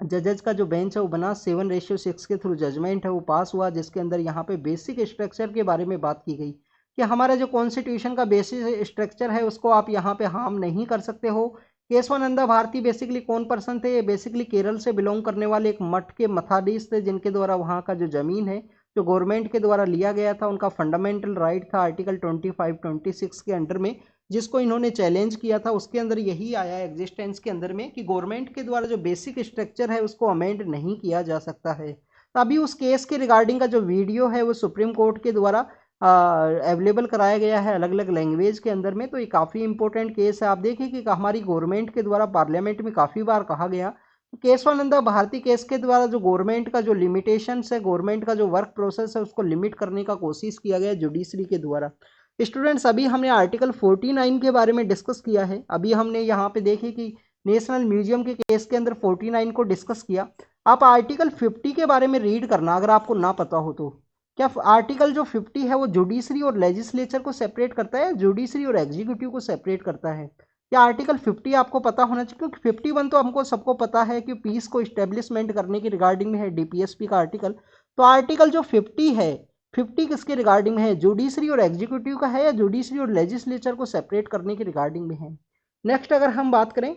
जजेस का जो बेंच है वो बना, 7:6 के थ्रू जजमेंट है वो पास हुआ, जिसके अंदर यहाँ पे बेसिक स्ट्रक्चर के बारे में बात की गई कि हमारा जो कॉन्स्टिट्यूशन का बेसिक स्ट्रक्चर है उसको आप यहाँ पे हार्म नहीं कर सकते हो। केशवानंदा भारती बेसिकली कौन पर्सन थे? ये बेसिकली केरल से बिलोंग करने वाले एक मठ के मठाधीश थे जिनके द्वारा वहाँ का जो ज़मीन है जो गवर्नमेंट के द्वारा लिया गया था, उनका फंडामेंटल राइट था आर्टिकल 25-26 के अंडर में, जिसको इन्होंने चैलेंज किया था। उसके अंदर यही आया एग्जिस्टेंस के अंदर में कि गवर्नमेंट के द्वारा जो बेसिक स्ट्रक्चर है उसको अमेंड नहीं किया जा सकता है। तो अभी उस केस के रिगार्डिंग का जो वीडियो है वो सुप्रीम कोर्ट के द्वारा अवेलेबल कराया गया है अलग अलग लैंग्वेज के अंदर में। तो ये काफ़ी इंपॉर्टेंट केस है। आप देखिए कि हमारी गवर्नमेंट के द्वारा पार्लियामेंट में काफ़ी बार कहा गया केशवानंदा भारती केस के द्वारा जो गवर्नमेंट का जो लिमिटेशंस है, गवर्नमेंट का जो वर्क प्रोसेस है उसको लिमिट करने का कोशिश किया गया जुडिशरी के द्वारा। स्टूडेंट्स अभी हमने आर्टिकल 49 के बारे में डिस्कस किया है। अभी हमने यहाँ पे देखे कि नेशनल म्यूजियम के केस के अंदर 49 को डिस्कस किया। आप आर्टिकल 50 के बारे में रीड करना अगर आपको ना पता हो तो। क्या आर्टिकल जो 50 है वो जुडिशरी और लेजिस्लेचर को सेपरेट करता है, जुडिशरी और एग्जीक्यूटिव को सेपरेट करता है? क्या आर्टिकल 50 आपको पता होना चाहिए, क्योंकि 51 तो हमको सबको पता है कि पीस को इस्टेब्लिशमेंट करने की रिगार्डिंग में है, डीपीएसपी का आर्टिकल। तो आर्टिकल जो 50 है, 50 किसके रिगार्डिंग में है? जुडिशरी और एग्जीक्यूटिव का है या जुडिशरी और लेजिस्लेचर को सेपरेट करने की रिगार्डिंग में है? नेक्स्ट अगर हम बात करें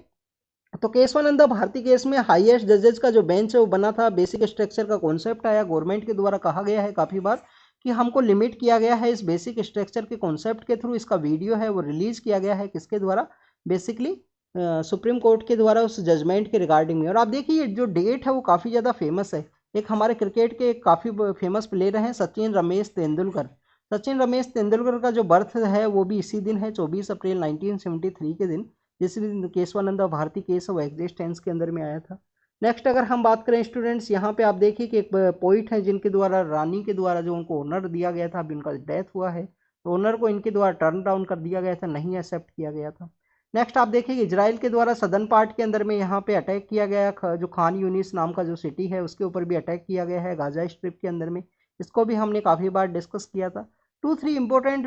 तो केशवानंदा भारती केस में हाईएस्ट जजेस का जो बेंच है वो बना था। बेसिक स्ट्रक्चर का कॉन्सेप्ट आया, गवर्नमेंट के द्वारा कहा गया है काफ़ी बार कि हमको लिमिट किया गया है इस बेसिक स्ट्रक्चर के कॉन्सेप्ट के थ्रू। इसका वीडियो है वो रिलीज किया गया है किसके द्वारा? बेसिकली सुप्रीम कोर्ट के द्वारा उस जजमेंट के रिगार्डिंग में। और आप देखिए जो डेट है वो काफ़ी ज़्यादा फेमस है। एक हमारे क्रिकेट के काफ़ी फेमस प्लेयर हैं सचिन रमेश तेंदुलकर। सचिन रमेश तेंदुलकर का जो बर्थ है वो भी इसी दिन है, 24 अप्रैल 1973 के दिन, जिस दिन केशवानंदा भारती केस वो एग्जिस्टेंस के अंदर में आया था। नेक्स्ट अगर हम बात करें स्टूडेंट्स, यहाँ पे आप देखिए कि एक पोइट है जिनके द्वारा रानी के द्वारा जो उनको ऑनर दिया गया था, अभी उनका डेथ हुआ है तो ऑनर को इनके द्वारा टर्न डाउन कर दिया गया था, नहीं एक्सेप्ट किया गया था। नेक्स्ट आप देखिए इजराइल के द्वारा सदर्न पार्ट के अंदर में यहाँ पे अटैक किया गया, जो खान यूनिस नाम का जो सिटी है उसके ऊपर भी अटैक किया गया है गाजा स्ट्रिप के अंदर में। इसको भी हमने काफ़ी बार डिस्कस किया था। 2-3 इंपॉर्टेंट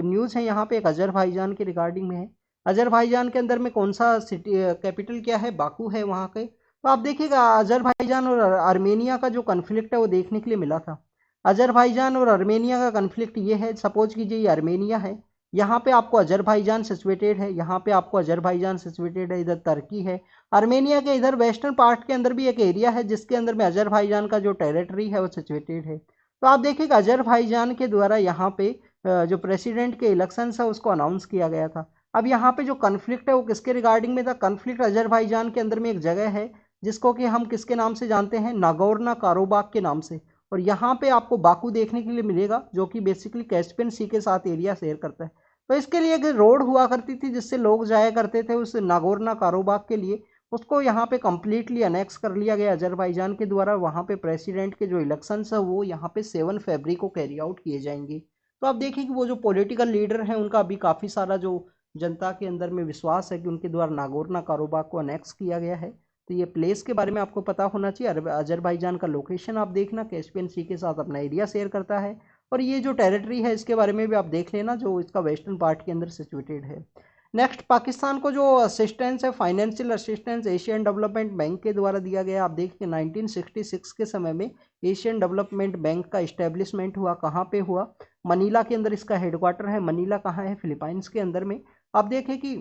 न्यूज़ है यहाँ पे। एक अजरबैजान के रिगार्डिंग में है। अजरबैजान के अंदर में कौन सा सिटी कैपिटल क्या है? बाकू है वहाँ के। तो आप देखिएगा अजरबैजान और आर्मेनिया का जो कन्फ्लिक्ट है वो देखने के लिए मिला था। अजरबैजान और आर्मेनिया का कन्फ्लिक्ट ये है, सपोज कीजिए ये आर्मेनिया है, यहाँ पे आपको अजरबैजान सिचुएटेड है, यहाँ पे आपको अजरबैजान सिचुएटेड है, इधर तुर्की है। आर्मेनिया के इधर वेस्टर्न पार्ट के अंदर भी एक एरिया है जिसके अंदर में अजरबैजान का जो टेरिटरी है वो सिचुएटेड है। तो आप देखिएगा अजरबैजान के द्वारा यहाँ पे जो प्रेसिडेंट के इलेक्शन है उसको अनाउंस किया गया था। अब यहाँ पे जो कन्फ्लिक्ट है वो किसके रिगार्डिंग में था? कन्फ्लिक्ट अजरबैजान के अंदर में एक जगह है जिसको कि हम किसके नाम से जानते हैं? नागोर्नो काराबाख के नाम से। और यहाँ पे आपको बाकू देखने के लिए मिलेगा जो कि बेसिकली कैस्पियन सी के साथ एरिया शेयर करता है। तो इसके लिए एक रोड हुआ करती थी जिससे लोग जाया करते थे उस नागोर्नो काराबाख के लिए, उसको यहाँ पे कम्प्लीटली अनेक्स कर लिया गया अजरबैजान के द्वारा। वहाँ पे प्रेसिडेंट के जो इलेक्शंस है वो यहाँ पे 7 फरवरी को कैरी आउट किए जाएंगे। तो आप देखिए कि वो जो पॉलिटिकल लीडर हैं उनका अभी काफ़ी सारा जो जनता के अंदर में विश्वास है कि उनके द्वारा नागोर्नो काराबाख को अनेक्स किया गया है। तो ये प्लेस के बारे में आपको पता होना चाहिए। अजरबैजान का लोकेशन आप देखना, कैस्पियन सी के साथ अपना एरिया शेयर करता है। और ये जो टेरिटरी है इसके बारे में भी आप देख लेना जो इसका वेस्टर्न पार्ट के अंदर सिचुएटेड है। नेक्स्ट, पाकिस्तान को जो असिस्टेंस है, financial assistance Asian development bank के द्वारा दिया गया। आप देखिए 1966 के समय में एशियन डेवलपमेंट बैंक का इस्टेब्लिशमेंट हुआ। कहाँ पे हुआ? मनीला के अंदर इसका हेडक्वार्टर है। मनीला कहाँ है? फिलीपाइंस के अंदर में। आप देखें कि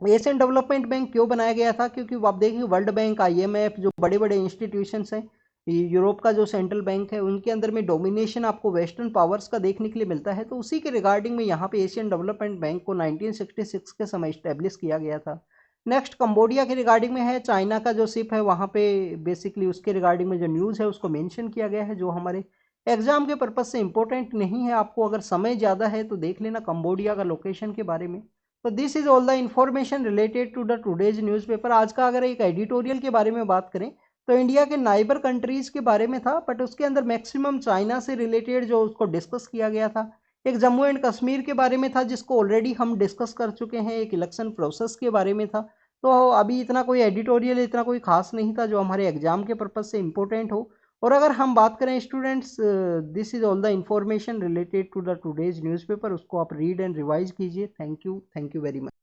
एशियन डेवलपमेंट बैंक क्यों बनाया गया था? क्योंकि आप देखिए वर्ल्ड बैंक, IMF, जो बड़े बड़े इंस्टीट्यूशंस हैं, यूरोप का जो सेंट्रल बैंक है उनके अंदर में डोमिनेशन आपको वेस्टर्न पावर्स का देखने के लिए मिलता है। तो उसी के रिगार्डिंग में यहाँ पे एशियन डेवलपमेंट बैंक को 1966 के समय इस्टेब्लिश किया गया था। नेक्स्ट, कंबोडिया के रिगार्डिंग में है। चाइना का जो शिप है वहाँ पे बेसिकली उसके रिगार्डिंग में जो न्यूज़ है उसको मेंशन किया गया है, जो हमारे एग्जाम के पर्पज से इंपॉर्टेंट नहीं है। आपको अगर समय ज़्यादा है तो देख लेना कंबोडिया का लोकेशन के बारे में। तो this is all the information related to the today's newspaper. आज का अगर एक एडिटोरियल के बारे में बात करें तो इंडिया के नाइबर कंट्रीज के बारे में था, बट उसके अंदर मैक्सिमम चाइना से रिलेटेड जो उसको डिस्कस किया गया था। एक जम्मू एंड कश्मीर के बारे में था जिसको ऑलरेडी हम डिस्कस कर चुके हैं। एक इलेक्शन प्रोसेस के बारे में था। तो अभी इतना कोई एडिटोरियल इतना कोई खास नहीं था जो हमारे एग्जाम के पर्पज से इम्पोर्टेंट हो। और अगर हम बात करें students, this is all the information related to the today's newspaper, उसको आप रीड एंड रिवाइज कीजिए। Thank you very much.